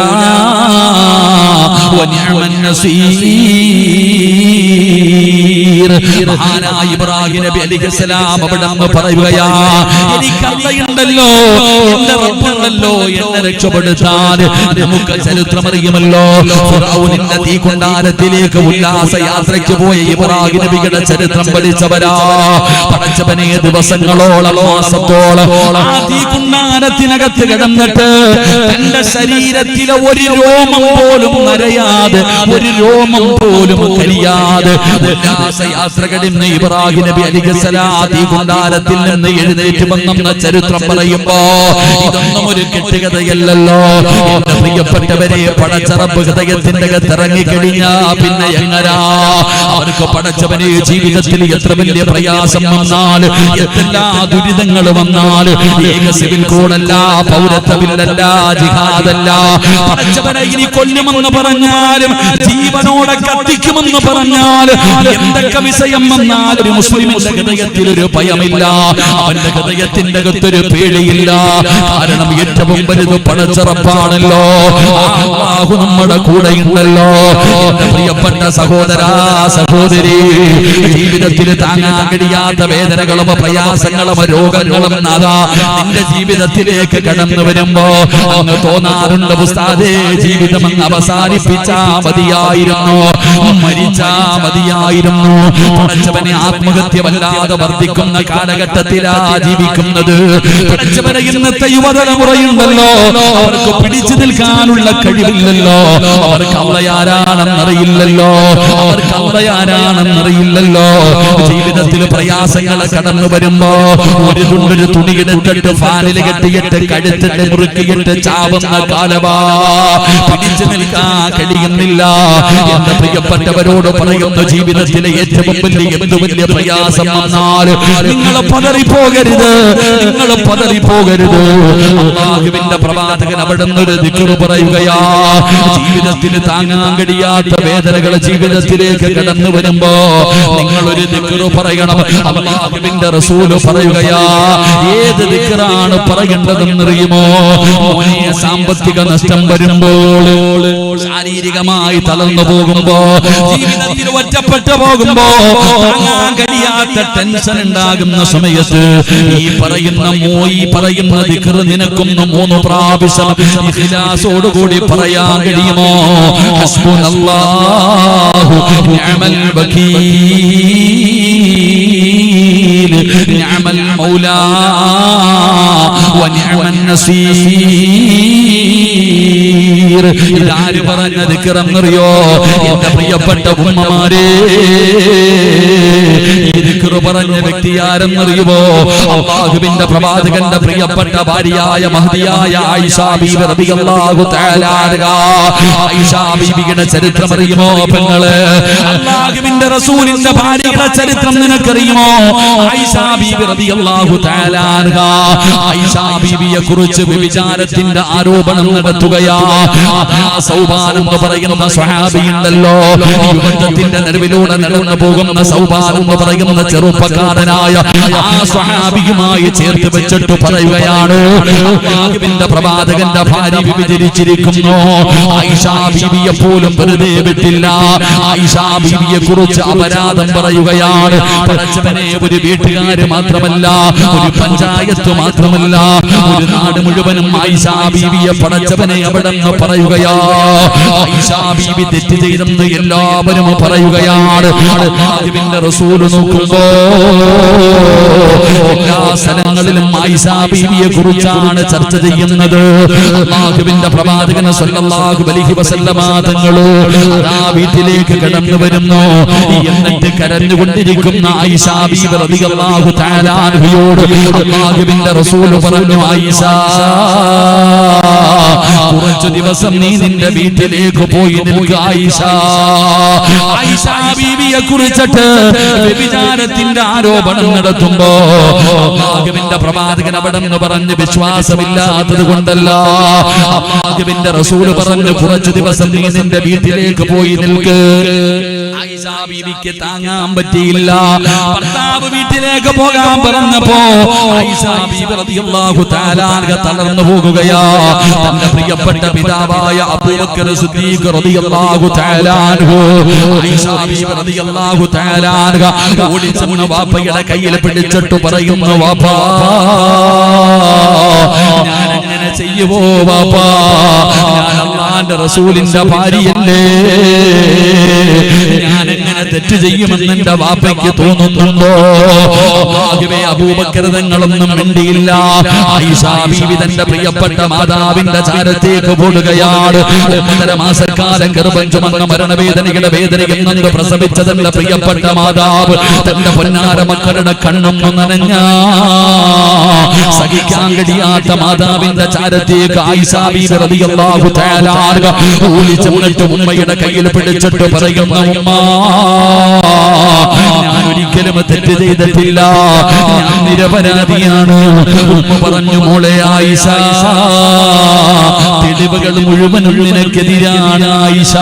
വ നിഅമൻ നസീർ. മഹാനായ ഇബ്രാഹിം നബി അലൈഹിസ്സലാം അവിടുന്ന് പറയുകയാ, എനിക്ക് അല്ലാഹുണ്ടല്ലോ, എന്റെ റബ്ബുണ്ടല്ലോ എന്നെ രക്ഷപ്പെടുത്താൻ. നമുക്ക് ചരിത്രം അറിയുമല്ലോ, ഫിർഔനിന്റെ തീകുണ്ടാരത്തിലേക്ക് ഉല്ലാസ യാത്രയ്ക്ക് പോയ ഇബ്രാഹിം നബിയുടെ ചരിത്രം പഠിച്ചവരാ. പടച്ചവനെ ദിവസങ്ങളോളം മാസത്തോളം ആ തീകുണ്ടാരത്തിനകത്ത് കിടന്നിട്ട് തന്റെ ശരീരത്തിലെ ഒരു രോമം പോലും നരയാതെ, ഒരു രോമം പോലും കരിയാതെ ഉല്ലാസയാത്ര കഴിഞ്ഞ ഇബ്രാഹിം നബി അലൈഹിസ്സലാം തീകുണ്ടാരത്തിൽ നിന്ന് എഴുന്നേറ്റ് വന്നെന്ന ചരിത്രം പറയുമ്പോ ഇതൊന്നും ഒരു കെട്ടുകഥയല്ലല്ലോ. എന്റെ പ്രിയപ്പെട്ടവരെ, പടച്ച റബ്ബ് ഹൃദയത്തിന്റെ അകത്തിറങ്ങിക്കഴിഞ്ഞാ പിന്നെ എങ്ങനാ അവർക്ക് പടച്ചവനെ ജീവിതത്തിൽ എത്ര വലിയ പ്രയാസം വന്നാൽ, എന്തെല്ലാ ദുരിതങ്ങൾ വന്നാൽ, ഏക സിവിൽ കോഡല്ല, പൗരത്വമില്ലല്ല, ജിഹാദല്ല, പടച്ചവനെ ഇനി കൊല്ലുമെന്ന് പറഞ്ഞാലും ജീവനോടെ കത്തിക്കുമെന്ന് പറഞ്ഞാൽ എന്തൊക്കെ വിഷയം വന്നാൽ ഒരു മുസ്ലിമിന്റെ ഹൃദയത്തിൽ ഒരു ഭയമില്ല, അവന്റെ ഹൃദയത്തിന്റെ അകത്തൊരു പേടിയില്ല. കാരണം ഏറ്റവും വലുത് പടച്ച റബ്ബാണല്ലോ. അല്ലാഹു നമ്മുടെ കൂടെയുണ്ടല്ലോ. എന്റെ പ്രിയപ്പെട്ട സഹോദരാ സഹോദരി, ജീവിതത്തിൽ താങ്ങാൻ കഴിയാത്ത വേദനകളും പ്രയാസങ്ങളും രോഗങ്ങളും നാദാ നിന്റെ ജീവിതത്തിലേക്ക് കടന്നു വരുമ്പോ അങ്ങ് തോന്നാറുണ്ട്, ഉസ്താദേ ജീവിതം അങ്ങ് അവസാനിപ്പിച്ചാ മതിയായിരുന്നു, മരിച്ചാ മതിയായിരുന്നു. പടച്ചവനെ ആത്മഹത്യ വല്ലാതെ വർദ്ധിക്കുന്ന കാലഘട്ടത്തിലാ ജീവിക്കുന്നത്. പടച്ചവനെ ഇന്നത്തെ യുവതലമുറയുണ്ടല്ലോ, അവർക്ക് പിടിച്ചു നിൽക്കാനുള്ള കഴിവില്ലല്ലോ, അവർക്ക് അള്ളയാരാണെന്നറിയില്ലല്ലോ, അവർക്ക് അള്ളയാരാണെന്നറിയില്ലല്ലോ. ജീവിതത്തിൽ പ്രയാസങ്ങൾ കടന്നു വരുമ്പോ ഒരു തുണ്ടൊരു തുണിയെടുത്തിട്ട് ഫാനിൽ കെട്ടിയിട്ട് കഴുത്തിട്ട് മുറുക്കിയിട്ട് ചാവുന്ന കാലവാ. പിടിച്ചു നിൽക്കാൻ കഴിയുന്നില്ല. എന്റെ പ്രിയപ്പെട്ടവരോട് പറയുന്നു, ജീവിതത്തിലെ ഏറ്റവും വലിയ പ്രയാസം വന്നാൽ നിങ്ങൾ പതറിപ്പോകരുത്, നിങ്ങൾ പതറിപ്പോകരുത്. അല്ലാഹുവിന്റെ പ്രവാചകൻ അവിടുന്ന് ഒരു ദിക്ർ പറയുകയാ. ജീവിതത്തിൽ താങ്ങാൻ കഴിയാത്ത വേദനകൾ ജീവിതത്തിലേക്ക് കടന്നു വരുമ്പോ നിങ്ങളൊരു ദിക്ർ പറയണം. അല്ലാഹുവിന്റെ റസൂൽ പറയുകയാ, ഏത് ദിക്റാണ് പറയേണ്ടതെന്നറിയുമോ? മോനെ, സാമ്പത്തിക നഷ്ടം വരുമ്പോൾ, ശാരീരികമായി തളർന്നു പോകുമ്പോ, ജീവിതത്തിൽ ഒറ്റപ്പെട്ടു പോകുമ്പോ, താങ്ങാൻ കഴിയാത്ത ടെൻഷൻ ഉണ്ടാകുന്ന സമയത്ത് ഈ പറയുന്ന ദിക്ർ നിനക്കൊന്ന് 3 പ്രാവശ്യം ഇഖ്ലാസോടുകൂടി പറയാൻ കഴിയുമോ? ഹസ്ബുനല്ലാഹു നിഅമൽ വകീൽ നിഅമൽ മൗലാ വനിഅമൻ നസീർ. ഇതാര് പറഞ്ഞ ദിക്റെന്നറിയോ? എന്റെ പ്രിയപ്പെട്ട ഉമ്മമാരെ, ഈ ദിക്ർ പറഞ്ഞ വ്യക്തി ആരെന്നറിയുമോ? അല്ലാഹുവിന്റെ പ്രവാചകന്റെ പ്രിയപ്പെട്ട ഭാര്യയായ മഹദിയായ ആയിഷ ബീവി റളിയല്ലാഹു തആല അൻഹ. ആയിഷ ബീവിയുടെ ചരിത്രം അറിയുമോ പെങ്ങളെ? അല്ലാഹുവിന്റെ റസൂലിന്റെ ഭാര്യയുടെ ചരിത്രം നിനക്കറിയുമോ? ആയിഷ ബീവി റളിയല്ലാഹു തആല അൻഹ ആയിഷ ബീവിയെ കുറിച്ച് വ്യഭിചാരത്തിന്റെ ആരോപണം നടത്തുകയാ. സൗബാൻ എന്ന് പറയുന്ന സ്വഹാബിയുണ്ടല്ലോ, യുദ്ധത്തിന്റെ നടുവിലൂടെ നടന്നു പോകുന്ന സൗബാൻ എന്ന് പറയുന്ന ചെറുപ്പക്കാരനായ ആ സ്വഹാബിയുമായി ചേർത്ത് വെച്ചിട്ട് പറയുകയാണ്, അല്ലാഹുവിന്റെ പ്രവാചകന്റെ ഭാര്യ വ്യഭിചരിച്ചിരിക്കുന്നു. ആയിഷ ബീവിയെ പോലും വെറുതെ വിട്ടില്ല. ആയിഷ ബീവിയെ കുറിച്ച് അപരാധം പറയുകയാണ്. പടച്ചവനെ, ഒരു വീട്ടുകാര് മാത്രമല്ല, ഒരു പഞ്ചായത്ത് മാത്രമല്ല, ഒരു നാട് മുഴുവനും ആയിഷ ബീവിയെ പടച്ചവനെ അവിടെ നിന്ന് പറയുകയാ. ആയിഷ ബീവി തെറ്റ് ചെയ്തെന്ന് എല്ലാവരും പറയുകയാണ്. അല്ലാഹുവിന്റെ റസൂൽ നോക്കുമ്പോ എല്ലാ സ്ഥലങ്ങളിലും ആയിഷ ബീവിയെ കുറിച്ചാണ് ചർച്ച ചെയ്യുന്നത്. അല്ലാഹുവിന്റെ പ്രവാചകൻ സ്വല്ലല്ലാഹു അലൈഹി വസല്ലമ തങ്ങൾ ആ വീട്ടിലേക്ക് കടന്നു വരുന്നു. എന്നിട്ട് കരഞ്ഞുകൊണ്ടിരിക്കുന്ന ആയിഷ ബീവി റളിയല്ലാഹു തആല അൻഹയോട് അല്ലാഹുവിന്റെ റസൂൽ പറഞ്ഞു, ആയിഷ, കുറച്ചു ദിവസം നീ നിന്റെ വീട്ടിലേക്ക് പോയി നിൽക്കുക. ആയിഷ ബീവിയെ കുറിച്ചിട്ട് വ്യഭിചാരത്തിന്റെ ആരോപണം നടത്തുമ്പോ അല്ലാഹുവിന്റെ പ്രവാചകൻ അവിടെ നിന്ന് പറഞ്ഞ്, വിശ്വാസമില്ലാത്തത് കൊണ്ടല്ല, അല്ലാഹുവിന്റെ റസൂൽ പറഞ്ഞു, കുറച്ചു ദിവസം നീ നിന്റെ വീട്ടിലേക്ക് പോയി നിൽക്ക്. ആയിഷ ബീവിക്ക് താങ്ങാൻ പറ്റിയില്ല. ഭർത്താവ് വീട്ടിലേക്ക് പോകാൻ പറഞ്ഞപ്പോ ആയിഷ ബീവി റളിയല്ലാഹു തആല അൻഹ തളർന്നു പോകുകയാ. തന്റെ പ്രിയപ്പെട്ട പിതാവായ അബൂബക്കർ സിദ്ദീഖ് റളിയല്ലാഹു തആല അൻഹു ആയിഷ ബീവി റളിയല്ലാഹു തആല അൻഹ ഓടിച്ചെന്ന് വാപ്പയുടെ കയ്യിൽ പിടിച്ചിട്ട് പറയുന്നു, വാപ്പാ, ഞാൻ അങ്ങനെ ചെയ്യുവോ വാപ്പാ? ഞാൻ അല്ലാഹുവിന്റെ റസൂലിന്റെ ഭാര്യയല്ലേ, ഞാൻ എങ്ങനെ തെറ്റ് ചെയ്യുമെന്ന് എന്റെ വാപ്പയ്ക്ക് തോന്നുന്നുണ്ടോ? അല്ലാഹുവേ, അബൂബക്കർ തങ്ങളൊന്നും മിണ്ടിയില്ല. ആയിഷ ബീവി തന്റെ പ്രിയപ്പെട്ട മാതാവിന്റെ ചാരത്തേക്ക് പോടുകയാണ്. 1.5 മാസക്കാലം ഗർഭം ചുമന്ന മരണവേദനയുടെ വേദനയിൽ നിന്ന് പ്രസവിച്ച തന്റെ പ്രിയപ്പെട്ട മാതാവ് തന്റെ പൊന്നാര മക്കളുടെ കണ്ണൊന്നു നനഞ്ഞ സഹിക്കാൻ കഴിയാത്ത മാതാവിന്റെ ചാരത്തേക്ക് ആയിഷ ബീവി റളിയല്ലാഹു തആല അൻഹ ഓടിച്ചെന്നിട്ട് ഉമ്മയുടെ കയ്യിൽ പിടിച്ചിട്ട് പറയുന്ന, ഉമ്മ, ഞാൻ ഒരിക്കലും തെറ്റ് ചെയ്തിട്ടില്ല, ഞാൻ നിരപരാധിയാണ്. ഉമ്മ പറഞ്ഞു, മോളെ ആയിഷ, തെളിവുകൾ മുഴുവനും നിനക്കെതിരാണ് ആയിഷ.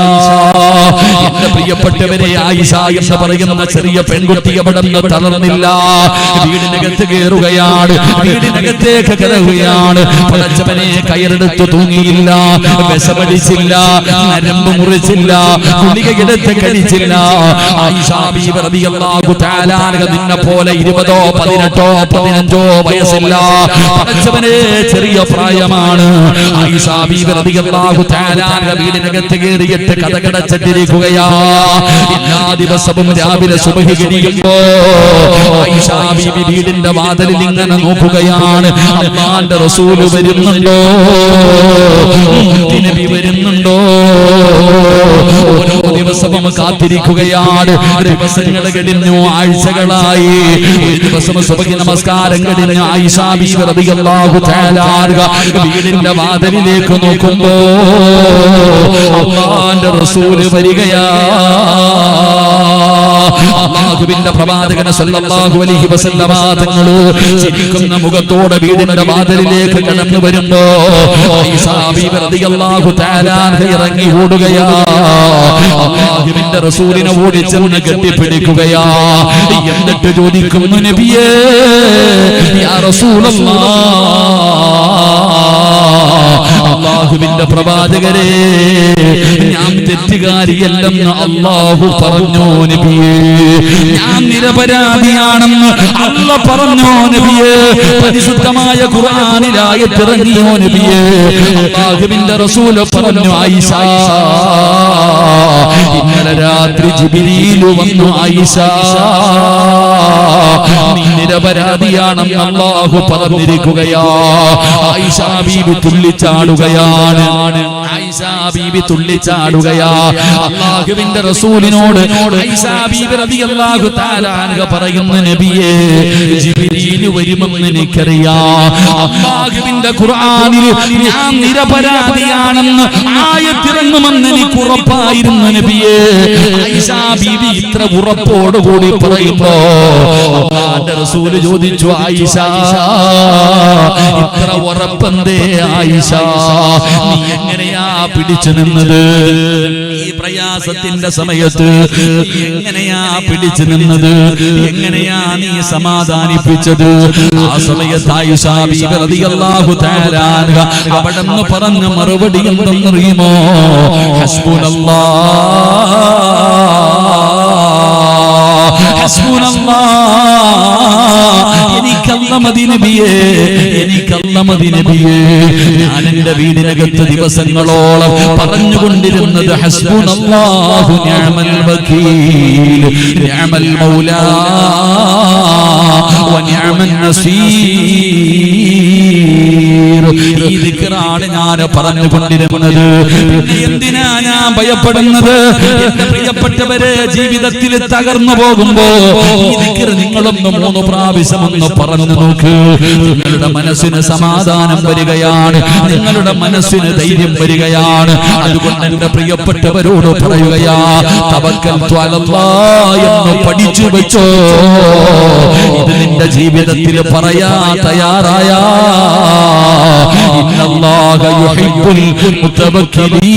എന്റെ പ്രിയപ്പെട്ടവരെ, ആയിഷ എന്ന് പറയുന്ന ചെറിയ പെൺകുട്ടി അവിടെ നിന്ന് തളർന്നില്ല. വീടിനകത്ത് കയറുകയാണ്, വീടിനകത്തേക്ക് കയറുകയാണ്. പടച്ചവനെ, കയറെടുത്ത് തൂങ്ങിയില്ല, വിഷമടിച്ചില്ല, നരമ്പ് മുറിച്ചില്ല, ഗുളികയെടുത്ത് കഴിച്ചില്ല. ആയിഷ ബീവി റളിയല്ലാഹു തആല അൻഹ നിന്നെ പോലെ 20ഓ 18ഓ 15 വയസ്സില്ല. പഠിച്ചവനെ ചെറിയ പ്രായമാണ്. ആയിഷ ബീവി റളിയല്ലാഹു തആല വീടിനകത്ത് കയറിയിട്ട് കഥകടച്ചിട്ടിരിക്കുകയാ. എല്ലാ ദിവസവും രാവിലെ സുബ്ഹി കഴിയുമ്പോ ആയിഷ ബീവി വീടിന്റെ വാതിലിൽ ഇങ്ങനെ നോക്കുകയാണ്. അല്ലാഹുവിന്റെ റസൂൽ വരുന്നുണ്ടോ, നബി വരുന്നുണ്ടോ? ഓരോ ദിവസവും കാത്തിരിക്കുകയാണ്. ദിവസങ്ങൾ കഴിഞ്ഞു, ആഴ്ചകളായി. ഒരു ദിവസം സുബ്ഹി നമസ്കാരം കഴിഞ്ഞ് ആയിഷ ബീവി റളിയല്ലാഹു തആല വീടിന്റെ വാതിലിലേക്ക് നോക്കുമ്പോ അല്ലാഹുവിന്റെ റസൂൽ വരികയാ. അല്ലാഹുവിന്റെ പ്രവാചകൻ സല്ലല്ലാഹു അലൈഹി വസല്ലമ തങ്ങൾ ചിരിക്കുന്ന മുഖത്തോടെ വീടിന്റെ വാതിലിലേക്ക് കടന്നു വരുമ്പോ ആയിഷ ബീവി റളിയല്ലാഹു തആല ഇറങ്ങി ഓടുകയാ. അല്ലാഹുവിന്റെ റസൂലിനെ ഓടിച്ചെന്ന് കെട്ടിപ്പിടിക്കുകയാ. എന്നിട്ട് ചോദിക്കുന്നു, നബിയേ യാ റസൂലല്ലാഹ്, അല്ലാഹുവിന്റെ പ്രവാചകരെ, ഞാൻ തെറ്റുകാരിയല്ലെന്ന് അല്ലാഹു പറഞ്ഞു നബിയേ, ഞാൻ നിരപരാധിയാണെന്ന് അല്ലാഹു പറഞ്ഞു നബിയേ, പരിശുദ്ധമായ ഖുർആനിൽ ആയത്ത് ഇറങ്ങിയോ നബിയേ. അല്ലാഹുവിന്റെ റസൂൽ പറഞ്ഞു, ആയിഷ, ഇന്നലെ രാത്രി ജിബ്രീൽ വന്നു, ആയിഷ നീ നിരപരാധിയാണെന്ന് അല്ലാഹു പറഞ്ഞിരിക്കുകയാ. ആയിഷ ബീവി തുള്ളിച്ചാടുകയാണ്. ആയിഷ ബീവി തുള്ളിച്ചാടുകയാ. അല്ലാഹുവിന്റെ റസൂലിനോട് ആയിഷ ബീവി റളിയല്ലാഹു തആല അൻഹ പറയുന്നു, നബിയേ ജിബ്രീൽ വരുമെന്ന് എനിക്കറിയാം. അല്ലാഹുവിന്റെ ഖുർആനിൽ ഞാൻ നിരപരാധിയാണെന്ന് ആയത്തിറങ്ങുമെന്ന് എനിക്ക് ഉറപ്പായിരുന്നു നബിയേ. ആയിഷ ബീവി ഇത്ര ഉറപ്പോടുകൂടി പറയുമ്പോ അല്ലാഹുവിന്റെ റസൂൽ ചോദിച്ചു, ആയിഷ ഇത്ര ഉറപ്പെന്തേ ആയിഷ, നീ എങ്ങനെയാ പിടിച്ചു നിന്നത്? ഈ പ്രയാസത്തിന്റെ സമയത്ത് എങ്ങനെയാ പിടിച്ചു നിന്നത്? എങ്ങനെയാ നീ സമാധാനിപ്പിച്ചത്? ആ സമയത്ത് ആയിഷ ബീവി റളിയല്ലാഹു തആല അൻഹ അവിടെന്ന് പറഞ്ഞ മറുപടി എന്തെന്നറിയുമോ? ഹസ്ബുനല്ലാഹ്, എനിക്കല്ല മതി നബിയേ, എനിക്കല്ല മതി നബിയേ. ഞാൻ എന്റെ വീടിനകത്ത് ദിവസങ്ങളോളം പറഞ്ഞുകൊണ്ടിരുന്നത് ഹസ്ബുനല്ലാഹു നിഅമൽ വകീൽ, നിഅമൽ മൗലാ വ നിഅമൻ നസീർ. ഈ ദിക്റാണ് ഞാൻ പറഞ്ഞുകൊണ്ടിരുന്നത്. പിന്നെ എന്തിനാ ഞാൻ ഭയപ്പെടുന്നത്? എന്റെ പ്രിയപ്പെട്ടവരെ, ജീവിതത്തിൽ തകർന്നു പോകുമ്പോ ഈ ദിക്ർ നിങ്ങളൊന്ന് 3 പ്രാവശ്യം ഒന്ന് പറഞ്ഞു നോക്ക്. നിങ്ങളുടെ മനസ്സിന് സമാധാനം വരികയാണ്, നിങ്ങളുടെ മനസ്സിന് ധൈര്യം വരികയാണ്. അതുകൊണ്ട് എന്റെ പ്രിയപ്പെട്ടവരോട് പറയുകയാ, തവക്കൽതു അലല്ലാഹ് എന്ന് പഠിച്ചു വെച്ചോ. ഇത് നിന്റെ ജീവിതത്തിൽ പറയാ തയ്യാറായാ ഇന്നല്ലാഹ യുഹിബ്ബുൽ മുതവക്കിലീൻ,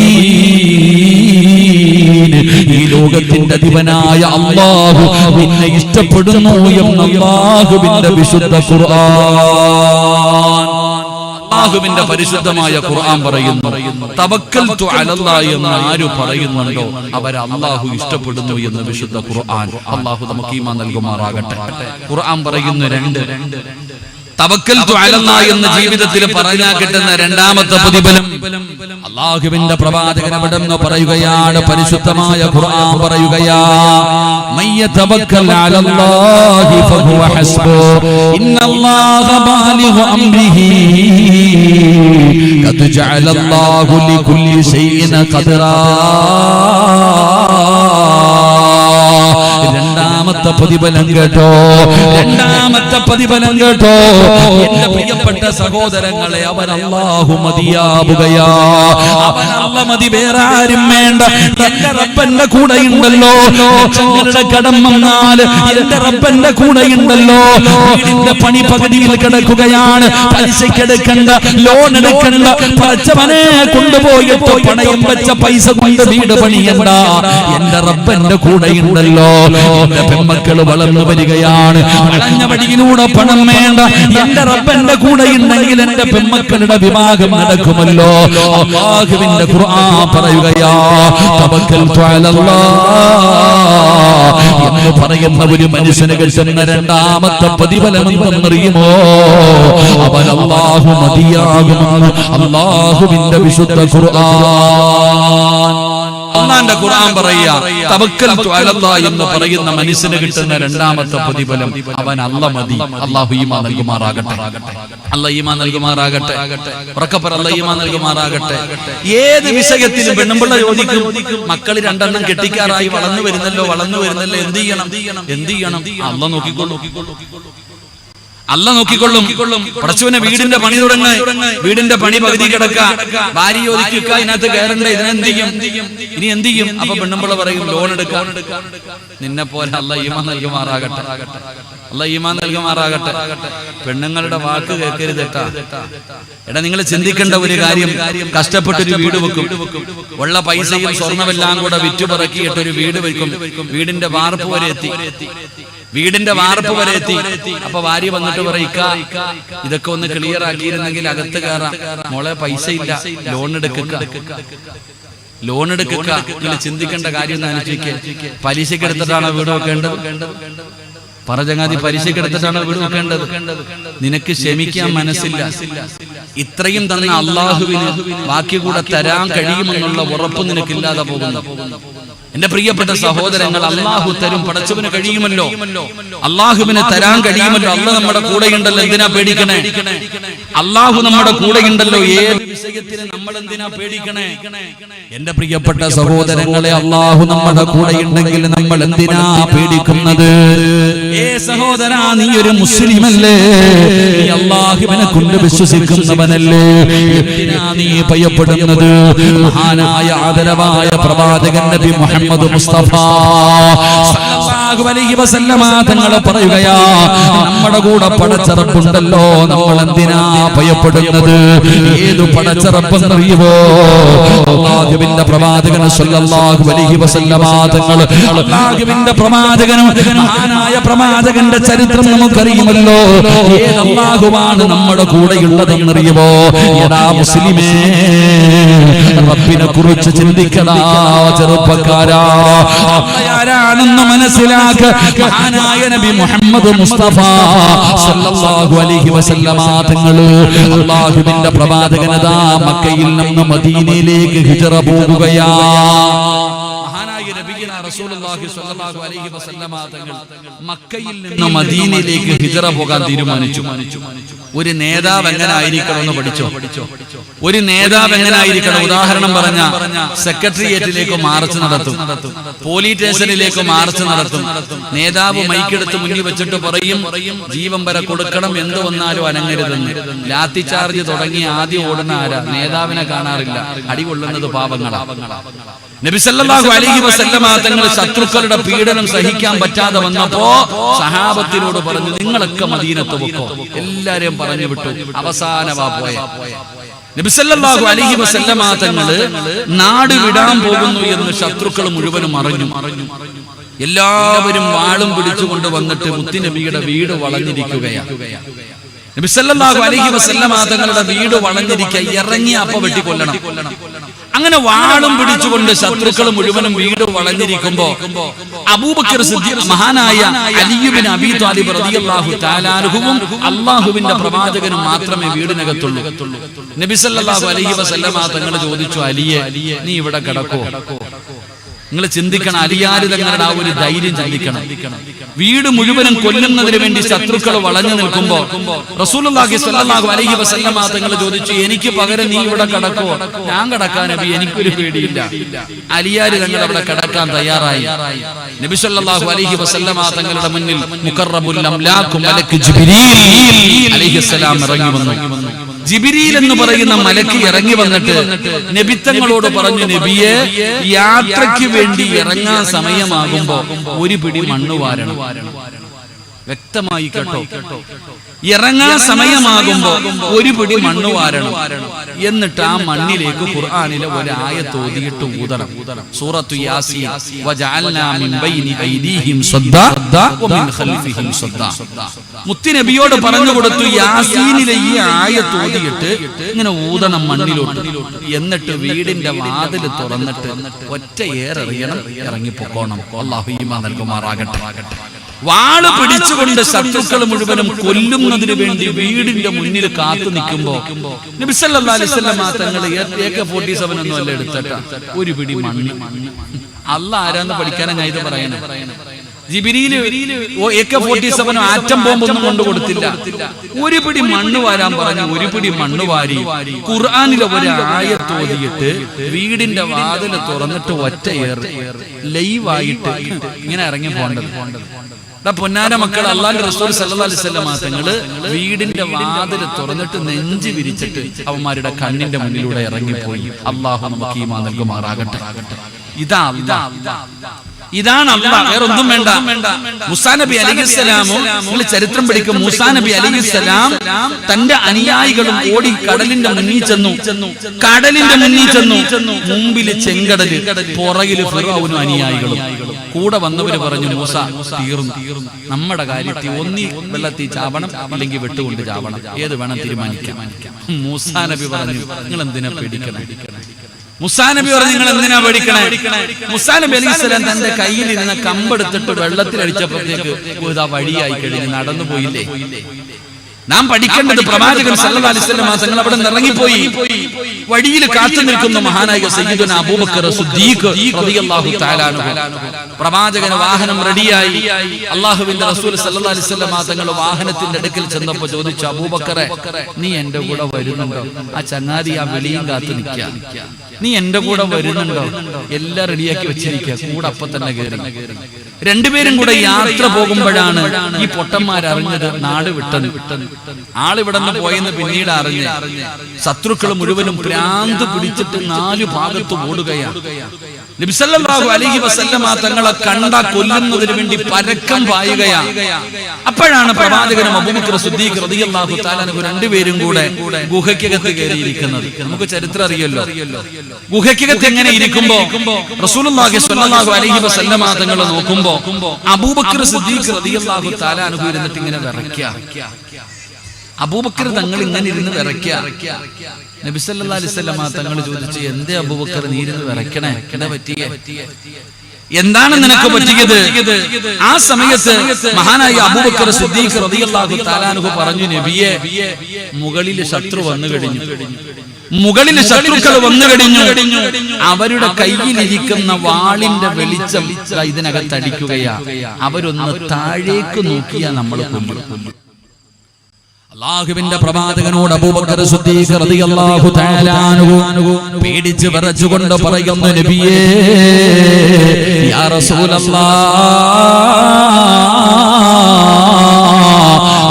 ഈ ലോകത്തിന്റെ അധിപനായ അല്ലാഹു നിന്നെ ഇഷ്ടപ്പെടുന്നു എന്ന് അല്ലാഹുവിന്റെ വിശുദ്ധ ഖുർആൻ, അല്ലാഹുവിന്റെ പരിശുദ്ധമായ ഖുർആൻ പറയുന്നു. തവക്കൽതു അലല്ലാഹ് എന്ന് ആര് പറയുന്നുണ്ടോ അവർ അല്ലാഹു ഇഷ്ടപ്പെടുന്നു എന്ന് വിശുദ്ധ ഖുർആൻ. അല്ലാഹു നമുക്ക് ഈമാൻ നൽകുമാറാകട്ടെ. ഖുർആൻ പറയുന്നു 2 തവക്കൽതു അലല്ലാഹ് എന്ന് ജീവിതത്തിൽ പറഞ്ഞാൽ കിട്ടുന്ന രണ്ടാമത്തെ പ്രതിഫലം അല്ലാഹുവിന്റെ പ്രവാചകൻ അവിടെന്ന് പറയുകയാണ്. പരിശുദ്ധമായ ഖുർആൻ പറയുകയാ, മയ്യതവക്കൽ അലല്ലാഹി ഫഹുവ ഹസ്ബു ഇന്നല്ലാഹ ബാലിഗു അംരിഹി ഖദ് ജഅലല്ലാഹു ലികുല്ലി ശൈഇൻ ഖദറാ. രണ്ടാമത്തെ പ്രതിഫലം കേട്ടോ, രണ്ടാമത്തെ പ്രതിഫലം കേട്ടോ. എന്റെ പ്രിയപ്പെട്ട സഹോദരങ്ങളെ, അവൻ അല്ലാഹു മതിയാവുകയാ. അവൻ അല്ലാഹു മതി, വേറെ ആരും വേണ്ട. എന്റെ റബ്ബന്റെ കൂടെയുണ്ടല്ലോ. ലക്ഷങ്ങളുടെ കടം വന്നാൽ എന്റെ റബ്ബന്റെ കൂടെയുണ്ടല്ലോ. വീടിന്റെ പണി പകുതിയിൽ കിടക്കുകയാണ്, പലിശക്കെടുക്കണ്ട, ലോൺ എടുക്കണ്ട. പച്ചവനെ കൊണ്ടുപോയിട്ട് പണയം വെച്ച പൈസ കൊണ്ട് വീട് പണിയണ്ട, എന്റെ റബ്ബന്റെ കൂടെയുണ്ടല്ലോ. എന്റെ പെൺമക്കൾ വളർന്നു വരികയാണ്. വളഞ്ഞ വഴിയിലൂടെ പണം വേണ്ട, എന്റെ റബ്ബന്റെ കൂടെ ഉണ്ടെങ്കിൽ എന്റെ പെൺമക്കളുടെ വിവാഹം നടക്കുമല്ലോ. അല്ലാഹുവിന്റെ ഖുർആൻ പറയുകയാ, തവക്കൽതു അലല്ലാഹ് എന്ന് പറയുന്ന ഒരു മനുഷ്യന് കിട്ടുന്ന രണ്ടാമത്തെ പ്രതിഫലം എന്തെന്നറിയുമോ? അവൻ അല്ലാഹു മതിയാകുമെന്ന് അല്ലാഹുവിന്റെ വിശുദ്ധ ഖുർആൻ. അല്ലാഹുവിന്റെ ഖുർആൻ പറയാ, തവക്കൽതു അലല്ലാഹ് എന്ന് പറയുന്ന മനുഷ്യന് കിട്ടുന്ന രണ്ടാമത്തെ പ്രതിഫലം അവൻ അല്ലാഹ് മതി. അല്ലാഹു ഈമാൻ നൽകുമാറാകട്ടെ. അല്ലാഹ് ഈമാൻ നൽകുമാറാകട്ടെ. ഉറക്കപ്പറ, അല്ലാഹ് ഈമാൻ നൽകുമാറാകട്ടെ. ഏത് വിഷയത്തിലും പെണ്ണുമ്പിള്ള ചോദിക്കും, മക്കൾ രണ്ടെണ്ണം കെട്ടിക്കാറായി, വളർന്നു വരുന്നല്ലോ എന്ത് ചെയ്യണം? അല്ലാഹ് നോക്കിക്കൊള്ളും. പടച്ചവനെ വീടിന്റെ പണി തുടങ്ങ്, വീടിന്റെ പണി പകുതി കിടക്ക, ഭാര്യ ചോദിക്കുക ഇതിനകത്ത് കയറണ്ടേ, ഇനി എന്ത് ചെയ്യും? അപ്പൊ പെണ്ണുമ്പിള്ള പറയും ലോൺ എടുക്കാം. നിന്നെ പോലെ അല്ലാഹ് ഈമാൻ നൽകുമാറാകട്ടെ. അല്ലാഹ് ഈമാൻ നൽകുമാറാകട്ടെ. പെണ്ണുങ്ങളുടെ വാക്ക് കേൾക്കരുത് കേട്ടാ. എടാ, നിങ്ങൾ ചിന്തിക്കേണ്ട ഒരു കാര്യം, കഷ്ടപ്പെട്ടൊരു വീട് വെക്കും, ഉള്ള പൈസയും സ്വർണ്ണമെല്ലാം കൂടെ വിറ്റുപറക്കിയിട്ടൊരു വീട് വെക്കും. വീടിന്റെ വാർപ്പ് വരെ എത്തി. അപ്പൊ ഭാര്യ വന്നിട്ട് പറയിക്ക, ഇതൊക്കെ ഒന്ന് ക്ലിയർ ആക്കിയിരുന്നെങ്കിൽ അകത്ത് കയറാം. മോളെ പൈസ ഇല്ല, ലോൺ എടുക്കുക. നിങ്ങൾ ചിന്തിക്കേണ്ട കാര്യം അനുസരിക്കുക. പലിശക്ക് എടുത്തിട്ടാണ് വീട് വെക്കേണ്ടത്? പറചങ്ങാതി, പലിശക്ക് എടുത്തിട്ടാണ് വീട് വെക്കേണ്ടത്? നിനക്ക് ക്ഷമിക്കാൻ മനസ്സില്ല. ഇത്രയും തന്നെ അള്ളാഹുവിന് ബാക്കി കൂടെ തരാൻ കഴിയുമെന്നുള്ള ഉറപ്പ് നിനക്കില്ലാതെ പോകുന്നു. എന്റെ പ്രിയപ്പെട്ട സഹോദരങ്ങൾ, അള്ളാഹു തരും, പടച്ചവന് കഴിയുമല്ലോ, അള്ളാഹുവിന് തരാൻ കഴിയുമല്ലോ. അള്ളാഹ് നമ്മുടെ കൂടെയുണ്ടല്ലോ, എന്തിനാ പേടിക്കണേ? അള്ളാഹു നമ്മുടെ കൂടെയുണ്ടല്ലോ, ഏത് വിഷയത്തിന് നമ്മൾ എന്തിനാ പേടിക്കണേ? എന്റെ പ്രിയപ്പെട്ട സഹോദരങ്ങളെ, അള്ളാഹു നമ്മുടെ കൂടെയുണ്ടെങ്കിൽ നമ്മൾ എന്തിനാ പേടിക്കുന്നത്? സഹോദരാ, നീ ഒരു മുസ്ലിമല്ലേ? നീ അള്ളാഹുവിനെ കൊണ്ട് വിശ്വസിക്കുന്നവനല്ലേ? എന്തിനാ നീ ഭയപ്പെടുന്നത്? മഹാനായ ആദരവായ പ്രവാചകൻ നബി മുഹമ്മദ് മുസ്തഫ സല്ലല്ലാഹു അലൈഹി വസല്ലമ തങ്ങൾ പറയുകയാ, നമ്മുടെ കൂടെ പടച്ചറപ്പുണ്ടല്ലോ, നമ്മൾ എന്തിനാ ഭയപ്പെടുന്നത്? ഏതു പടച്ചറപ്പെന്നറിയുമോ? അല്ലാഹുവിന്റെ പ്രവാചകൻ സല്ലല്ലാഹു അലൈഹി വസല്ലമ തങ്ങൾ, അല്ലാഹുവിന്റെ പ്രവാചകനും മഹാനായ പ്രവാചകന്റെ ചരിത്രം നമുക്കറിയുമല്ലോ. ഏത് അല്ലാഹുവാണ് നമ്മുടെ കൂടെയുള്ളതെന്നറിയുമോ? എടാ മുസ്ലിമേ, റബ്ബിനെ കുറിച്ച് ചിന്തിക്കടാ ചെറുപ്പക്കാരാ. ആരാണെന്ന് മനസ്സിലാക്ക. മഹാനായ നബി മുഹമ്മദ് മുസ്തഫ സല്ലല്ലാഹു അലൈഹി വസല്ലമ തങ്ങൾ, അല്ലാഹുവിന്റെ പ്രവാചകനതാ മക്കയിൽ നിന്ന് മദീനയിലേക്ക് ഹിജ്റ പോകുകയാ. റസൂലുള്ളാഹി സ്വല്ലല്ലാഹു അലൈഹി വസല്ലമ തങ്ങൾ മക്കയിൽ നിന്ന് മദീനയിലേക്ക് ഹിജ്റ പോകാൻ തീരുമാനിച്ചു. ഒരു നേതാവ് എങ്ങനെ ആയിരിക്കണമെന്ന് പഠിച്ചോ? ഒരു നേതാവ് എങ്ങനെ ആയിരിക്കണം? ഉദാഹരണം പറഞ്ഞ സെക്രട്ടേറിയറ്റിലേക്ക് മാർച്ച് നടത്തും, പോലീസ് സ്റ്റേഷനിലേക്ക് മാർച്ച് നടത്തും. നേതാവ് മൈക്കെടുത്ത് മുന്നിൽ വെച്ചിട്ട് പറയും, ജീവൻ വരെ കൊടുക്കണം, എന്ത് വന്നാലും അനങ്ങരുതെന്ന്. ലാത്തി ചാർജ് തുടങ്ങി ആദ്യം ഓടുന്ന ആരാ? നേതാവിനെ കാണാറില്ല, അടികൊള്ളുന്നത് പാവങ്ങളാണ്. നബി സല്ലല്ലാഹു അലൈഹി വസല്ലമ തങ്ങൾ ശത്രുക്കളുടെ പീഡനം സഹിക്കാൻ പറ്റാതെ വന്നപ്പോ സഹാബത്തിനോട് പറഞ്ഞു, നിങ്ങളൊക്കെ മദീനത്ത് പൊക്കോ. എല്ലാരെയും പറഞ്ഞു വിട്ടു. അവസാനമാ പോയ നബി സല്ലല്ലാഹു അലൈഹി വസല്ലമ തങ്ങൾ നാട് വിടാൻ പോകുന്നു എന്ന് ശത്രുക്കൾ മുഴുവനും അറിഞ്ഞു. എല്ലാവരും വാളും പിടിച്ചുകൊണ്ട് വന്നിട്ട് മുത്തുനബിയുടെ വീട് വളഞ്ഞിരിക്കുകയാണ്. നബി സല്ലല്ലാഹു അലൈഹി വസല്ലമ തങ്ങളുടെ വീട് വളഞ്ഞിരിക്കുക, ഇറങ്ങി അപ്പ വെട്ടിക്കൊല്ലണം. അങ്ങനെ വാളും പിടിച്ചുകൊണ്ട് ശത്രുക്കൾ മുഴുവനും വീട് വളഞ്ഞിരിക്കുമ്പോ അബൂബക്കർ സിദ്ദീഖ്, മഹാനായ അലി ഇബ്നു അബീ ത്വാലിബ് റളിയല്ലാഹു തആല അൻഹുവും അല്ലാഹുവിന്റെ പ്രവാചകനും മാത്രമേ വീടിനകത്തുള്ളൂ. നബി സല്ലല്ലാഹു അലൈഹി വസല്ലമ തങ്ങൾ ചോദിച്ചു, അലിയെ, നീ ഇവിടെ കിടക്കോ? നിങ്ങൾ ചിന്തിക്കണം, അലിയാര് തങ്ങളുടെ ആ ഒരു ധൈര്യം ചിന്തിക്കണം. വീട് മുഴുവനും കൊല്ലുന്നതിന് വേണ്ടി ശത്രുക്കൾ വളഞ്ഞു നിൽക്കുമ്പോ റസൂലുള്ളാഹി സ്വല്ലല്ലാഹു അലൈഹി വസല്ലമ തങ്ങൾ ചോദിച്ചു, എനിക്ക് പകരം നീ ഇവിടെ കിടക്കോ? ഞാൻ കിടക്കാൻ നബി, എനിക്കൊരു പേടിയില്ല. അലിയാര് തങ്ങൾ അവിടെ കിടക്കാൻ തയ്യാറായി. നബി സല്ലല്ലാഹു അലൈഹി വസല്ലമ തങ്ങളുടെ മുന്നിൽ മുഖറബുൽ അംലാഖ് മലക്ക് ജിബ്രീൽ അലൈഹിസ്സലാം ഇറങ്ങി വന്നു. ജിബ്രീൽ എന്ന് പറയുന്ന മലക്ക് ഇറങ്ങി വന്നിട്ട് നബിത്തങ്ങളോട് പറഞ്ഞു, നബിയെ, യാത്രയ്ക്ക് വേണ്ടി ഇറങ്ങാൻ സമയമാകുമ്പോ ഒരു പിടി മണ്ണ് വാരണം. വ്യക്തമായി കേട്ടോ. ഇറങ്ങാൻ സമയമാകുമ്പോ ഒരു പിടി മണ്ണ് വാരണം. എന്നിട്ട് ആ മണ്ണിലേക്ക് ഖുർആനിലെ ഒരു ആയത്ത് ഓതിയിട്ട് ഊതണം. സൂറത്തു യാസീൻ വജഅൽനാ മിൻ ബൈനി ഐദീഹിം സദ്ദാ വമിൻ ഖൽഫിഹിം സദ്ദാ. മുത്തുനബിയോട് പറഞ്ഞു കൊടുത്തു, യാസീനിലെ ഈ ആയത്ത് ഓതിയിട്ട് ഇങ്ങനെ ഊതണം മണ്ണിലോട്ട്. എന്നിട്ട് വീടിന്റെ വാതിൽ തുറന്നിട്ട് ഒറ്റ ഏറെറിയണം, ഇറങ്ങിപ്പോക്കണം. അല്ലാഹു ഈമാൻ നൽകുമാറാകട്ടെ. വാള് പിടിച്ചുകൊണ്ട് ശത്രുക്കൾ മുഴുവനും കൊല്ലുന്നതിന് വേണ്ടി വീടിന്റെ മുന്നിൽ കാത്തു നിൽക്കുമ്പോ നബി സല്ലല്ലാഹു അലൈഹി വസല്ലം തങ്ങൾ AK-47 ഒന്നും അല്ല എടുത്തിട്ട ഒരു പിടി മണ്ണ്. അല്ലാഹ് ആരാന്ന് പഠിക്കാനാ ഇത് പറയണേ. ജിബ്രീൽ AK-47 ആറ്റം ബോംബൊന്നും കൊണ്ട് കൊടുത്തില്ല. ഒരു പിടി മണ്ണ് വാരാൻ പറഞ്ഞു. ഒരു പിടി മണ്ണ് വാരി ഖുർആനിലെ ഒരു ആയത്ത് ഓതിയിട്ട് വീടിന്റെ വാതിൽ തുറന്നിട്ട് ഒറ്റ ലൈവായിട്ട് ഇങ്ങനെ ഇറങ്ങി പോകേണ്ടത്. പൊന്നാര മക്കൾ, അല്ലാഹുവിന്റെ റസൂൽ സല്ലല്ലാഹു അലൈഹി വസല്ലം തങ്ങള് വീടിന്റെ വാതിൽ തുറന്നിട്ട് നെഞ്ച് വിരിച്ചിട്ട് അവന്മാരുടെ കണ്ണിന്റെ മുന്നിലൂടെ ഇറങ്ങിപ്പോയി. അല്ലാഹു നമുക്ക് ഈമാൻ നൽകുമാറാകട്ടെ. ഇതാണ് അല്ലാഹ്, വേറൊന്നും വേണ്ട. മൂസാ നബി അലൈഹിസ്സലാമും, നിങ്ങൾ ചരിത്രം പഠിക്കും, മൂസാ നബി അലൈഹിസ്സലാം തന്റെ അനുയായികളും ഓടി കടലിന്റെ മുന്നിൽ ചെന്നു. മുമ്പില് ചെങ്കടല്, പുറകില് ഫിർഔനും അനുയായികളും. കൂടെ വന്നവര് പറഞ്ഞു, മൂസ തീർന്നു, നമ്മുടെ കാര്യത്തിൽ ഒന്നി വെള്ളത്തിൽ ചാവണം, അല്ലെങ്കിൽ വെട്ടുകൊണ്ട് ചാവണം, ഏത് വേണം തീരുമാനിക്കാം. മൂസാ നബി പറഞ്ഞു, നിങ്ങൾ എന്തിനാ പേടിക്കണം? മൂസാ നബി പറഞ്ഞു, നിങ്ങൾ എന്തിനാ പേടിക്കണേ? മൂസാ നബി അലൈഹിസ്സലാം തന്റെ കയ്യിലിരുന്ന കമ്പെടുത്തിട്ട് വെള്ളത്തിലടിച്ചപ്പോഴത്തേക്ക് ഇതാ വഴിയായി കഴിഞ്ഞ് നടന്നു പോയില്ലേ? നാം പഠിക്കേണ്ടത് പ്രവാചകൻ സല്ലല്ലാഹു അലൈഹി വസല്ലം തങ്ങൾ അവിടെ ഇറങ്ങിപ്പോയി. വഴിയിൽ കാത്തു നിൽക്കുന്ന മഹാനായ സയ്യിദുനാ അബൂബക്കർ സിദ്ദീഖ് റളിയല്ലാഹു തആല അൻഹു. പ്രവാചകന് വാഹനം റെഡിയായി. അല്ലാഹുവിന്റെ റസൂൽ സല്ലല്ലാഹു അലൈഹി വസല്ലം തങ്ങൾ വാഹനത്തിന്റെ അടുക്കൽ ചെന്നപ്പോൾ ചോദിച്ചു, അബൂബക്കറെ, നീ എന്റെ കൂടെ വരുന്നുണ്ടോ? ആ ചങ്ങാതി ആ വെളിയും കാത്തു നിൽക്കുക. നീ എന്റെ കൂടെ വരുന്നുണ്ടോ? എല്ലാം റെഡിയാക്കി വെച്ചിരിക്കുക. കൂടെ അപ്പൊ തന്നെ കയറി. രണ്ടുപേരും കൂടെ യാത്ര പോകുമ്പോഴാണ് ഈ പൊട്ടന്മാരറിഞ്ഞത് നാട് വിട്ടെന്ന്. ആളിവിടെ നിന്ന് പോയെന്ന് പിന്നീട് അറിഞ്ഞ് ശത്രുക്കൾ മുഴുവനും ഭ്രാന്ത് പിടിച്ചിട്ട് 4 ഭാഗത്ത് ഓടുകയാണ്. നബി സല്ലല്ലാഹു അലൈഹി വസല്ലം തങ്ങളെ കണ്ട കൊല്ലുന്നതിന് വേണ്ടി പരക്കം പായുകയാണ്. അപ്പോഴാണ് പ്രവാചകനും അബൂബക്കർ സിദ്ദീഖ് റളിയല്ലാഹു തആല അൻഹു രണ്ടുപേരും കൂടെ ഗുഹയ്ക്കകത്ത് കയറിയിരിക്കുന്നത്. നമുക്ക് ചരിത്രം അറിയല്ലോ. ഗുഹയ്ക്കകത്ത് എങ്ങനെ ഇരിക്കുമ്പോ റസൂലുള്ളാഹി സ്വല്ലല്ലാഹു അലൈഹി വസല്ലം തങ്ങൾ നോക്കുമ്പോ അബൂബക്കർ സിദ്ദീഖ് റളിയല്ലാഹു തആല അൻഹു ഇരുന്നിട്ട് ഇങ്ങനെ വിറയ്ക്കുക. അബൂബക്കർ തങ്ങൾ ഇങ്ങനെ ഇരുന്ന് വിറയ്ക്കുക. നബി സല്ലല്ലാഹു അലൈഹി വസല്ലം തങ്ങൾ ചോദിച്ചു, എന്തേ അബൂബക്കർ നീ ഇരുന്ന് വിറയ്ക്കണേ? എന്താ പറ്റിയേ? എന്താണ് നിനക്ക് പറ്റിയത്? ആ സമയത്ത് മഹാനായ അബൂബക്കർ സിദ്ദീഖ് റളിയല്ലാഹു തആല അൻഹു പറഞ്ഞു, നബിയേ, മുകളിൽ ശത്രു വന്നു കഴിഞ്ഞു. മുകളിൽ ശത്രുക്കൾ വന്നു കഴിഞ്ഞു. അവരുടെ കയ്യിലിരിക്കുന്ന വാളിന്റെ വെളിച്ചം ഇതിനകത്ത് അടിക്കുകയാ. അവരൊന്ന് താഴേക്ക് നോക്കിയാ നമ്മൾ കൊല്ലും. അല്ലാഹുവിന്റെ പ്രവാചകനോട് അബൂബക്കർ സിദ്ദീഖ് റളിയല്ലാഹു തആല അൻഹു പേടിച്ച് വിറച്ചുകൊണ്ട് പറയുന്നു, നബിയേ, യാ റസൂലല്ലാഹ്,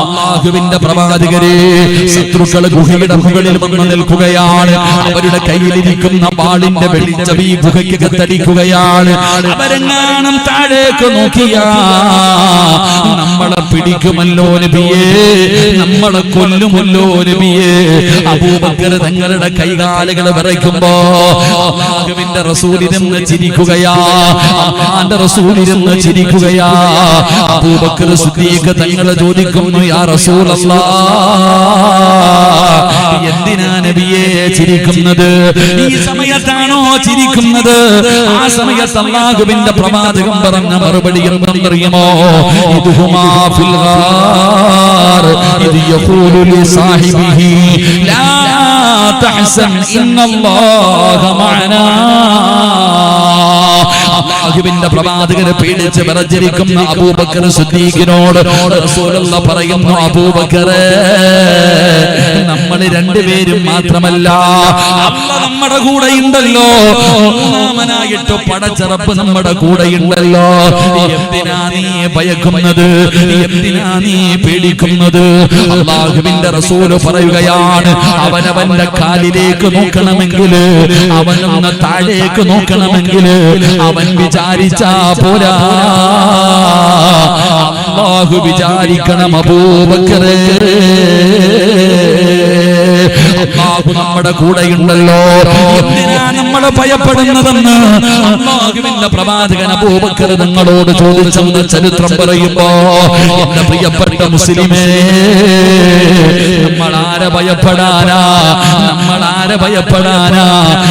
അല്ലാഹുവിന്റെ പ്രവാചകരെ, ശത്രുക്കൾ ഗുഹയുടെ മുകളിൽ വന്ന് നിൽക്കുകയാണ്. അവരുടെ കയ്യിലിരിക്കുന്ന വാളിന്റെ വെളിച്ചം ഈ ഗുഹയ്ക്കകത്തടിക്കുകയാണ്. അവരെങ്ങാനും താഴേക്ക് നോക്കിയാ നമ്മളെ പിടിക്കുമല്ലോ നബിയേ, നമ്മളെ കൊല്ലുമല്ലോ നബിയേ. അബൂബക്കർ തങ്ങളുടെ കൈകാലുകൾ വിറയ്ക്കുമ്പോ അല്ലാഹുവിന്റെ റസൂലിരുന്ന് ചിരിക്കുകയാ. അല്ലാഹുവിന്റെ റസൂലിരുന്ന് ചിരിക്കുകയാ. അബൂബക്കർ സിദ്ദീഖ് തങ്ങൾ ചോദിക്കുന്നു, യാ റസൂലല്ലാഹ്, എന്തിനാ നബിയേ ചിരിക്കുന്നത്? ഈ സമയത്താണോ ചിരിക്കുന്നത്? ആ സമയത്ത് അല്ലാഹുവിന്റെ പ്രവാചകൻ പറഞ്ഞ മറുപടി എന്തെന്നറിയുമോ? ഇദ്ഹുമാ ഫിൽ ഗാർ ഇദ് യഖൂലു ലി സാഹിബിഹി ലാ തഹ്സൻ ഇന്നല്ലാഹ മഅനാ. അല്ലാഹുവിന്റെ പ്രവാചകനെ പേടിച്ച് വിറച്ചിരിക്കുന്ന അബൂബക്കർ സിദ്ദീഖിനോട് റസൂലുള്ളാഹി പറയുന്നു, അബൂബക്കറേ, നമ്മൾ രണ്ടുപേരും മാത്രമല്ല, അല്ലാഹ് നമ്മുടെ കൂടെ ഉണ്ടല്ലോ. മൂന്നാമനായിട്ട് പടച്ചറപ്പ് നമ്മുടെ കൂടെ ഉണ്ടല്ലോ. എന്തിനാ നീ ഭയക്കുന്നത്? എന്തിനാ നീ പേടിക്കുന്നത്? അല്ലാഹുവിന്റെ റസൂൽ പറയുകയാണ്, അവനവന്റെ കാലിലേക്ക് നോക്കണമെങ്കിൽ, അവനൊന്ന് താഴേക്ക് നോക്കണമെങ്കിൽ അവൻ വിചാരിച്ചാ പോരാ. അല്ലാഹു വിചാരിക്കണം അബൂബക്കറേ, അല്ലാഹു നമ്മുടെ കൂടെയുണ്ടല്ലോ, എന്തിനാ നമ്മളെ ഭയപ്പെടുന്നതെന്ന് അല്ലാഹുവിന്റെ പ്രവാചകൻ അബൂബക്കർ നിങ്ങളോട് ചോദിച്ചെന്ന് ചരിത്രം പറയുമ്പോ എന്റെ പ്രിയപ്പെട്ട മുസ്ലിമേ, നമ്മൾ ആരെ ഭയപ്പെടാനാ?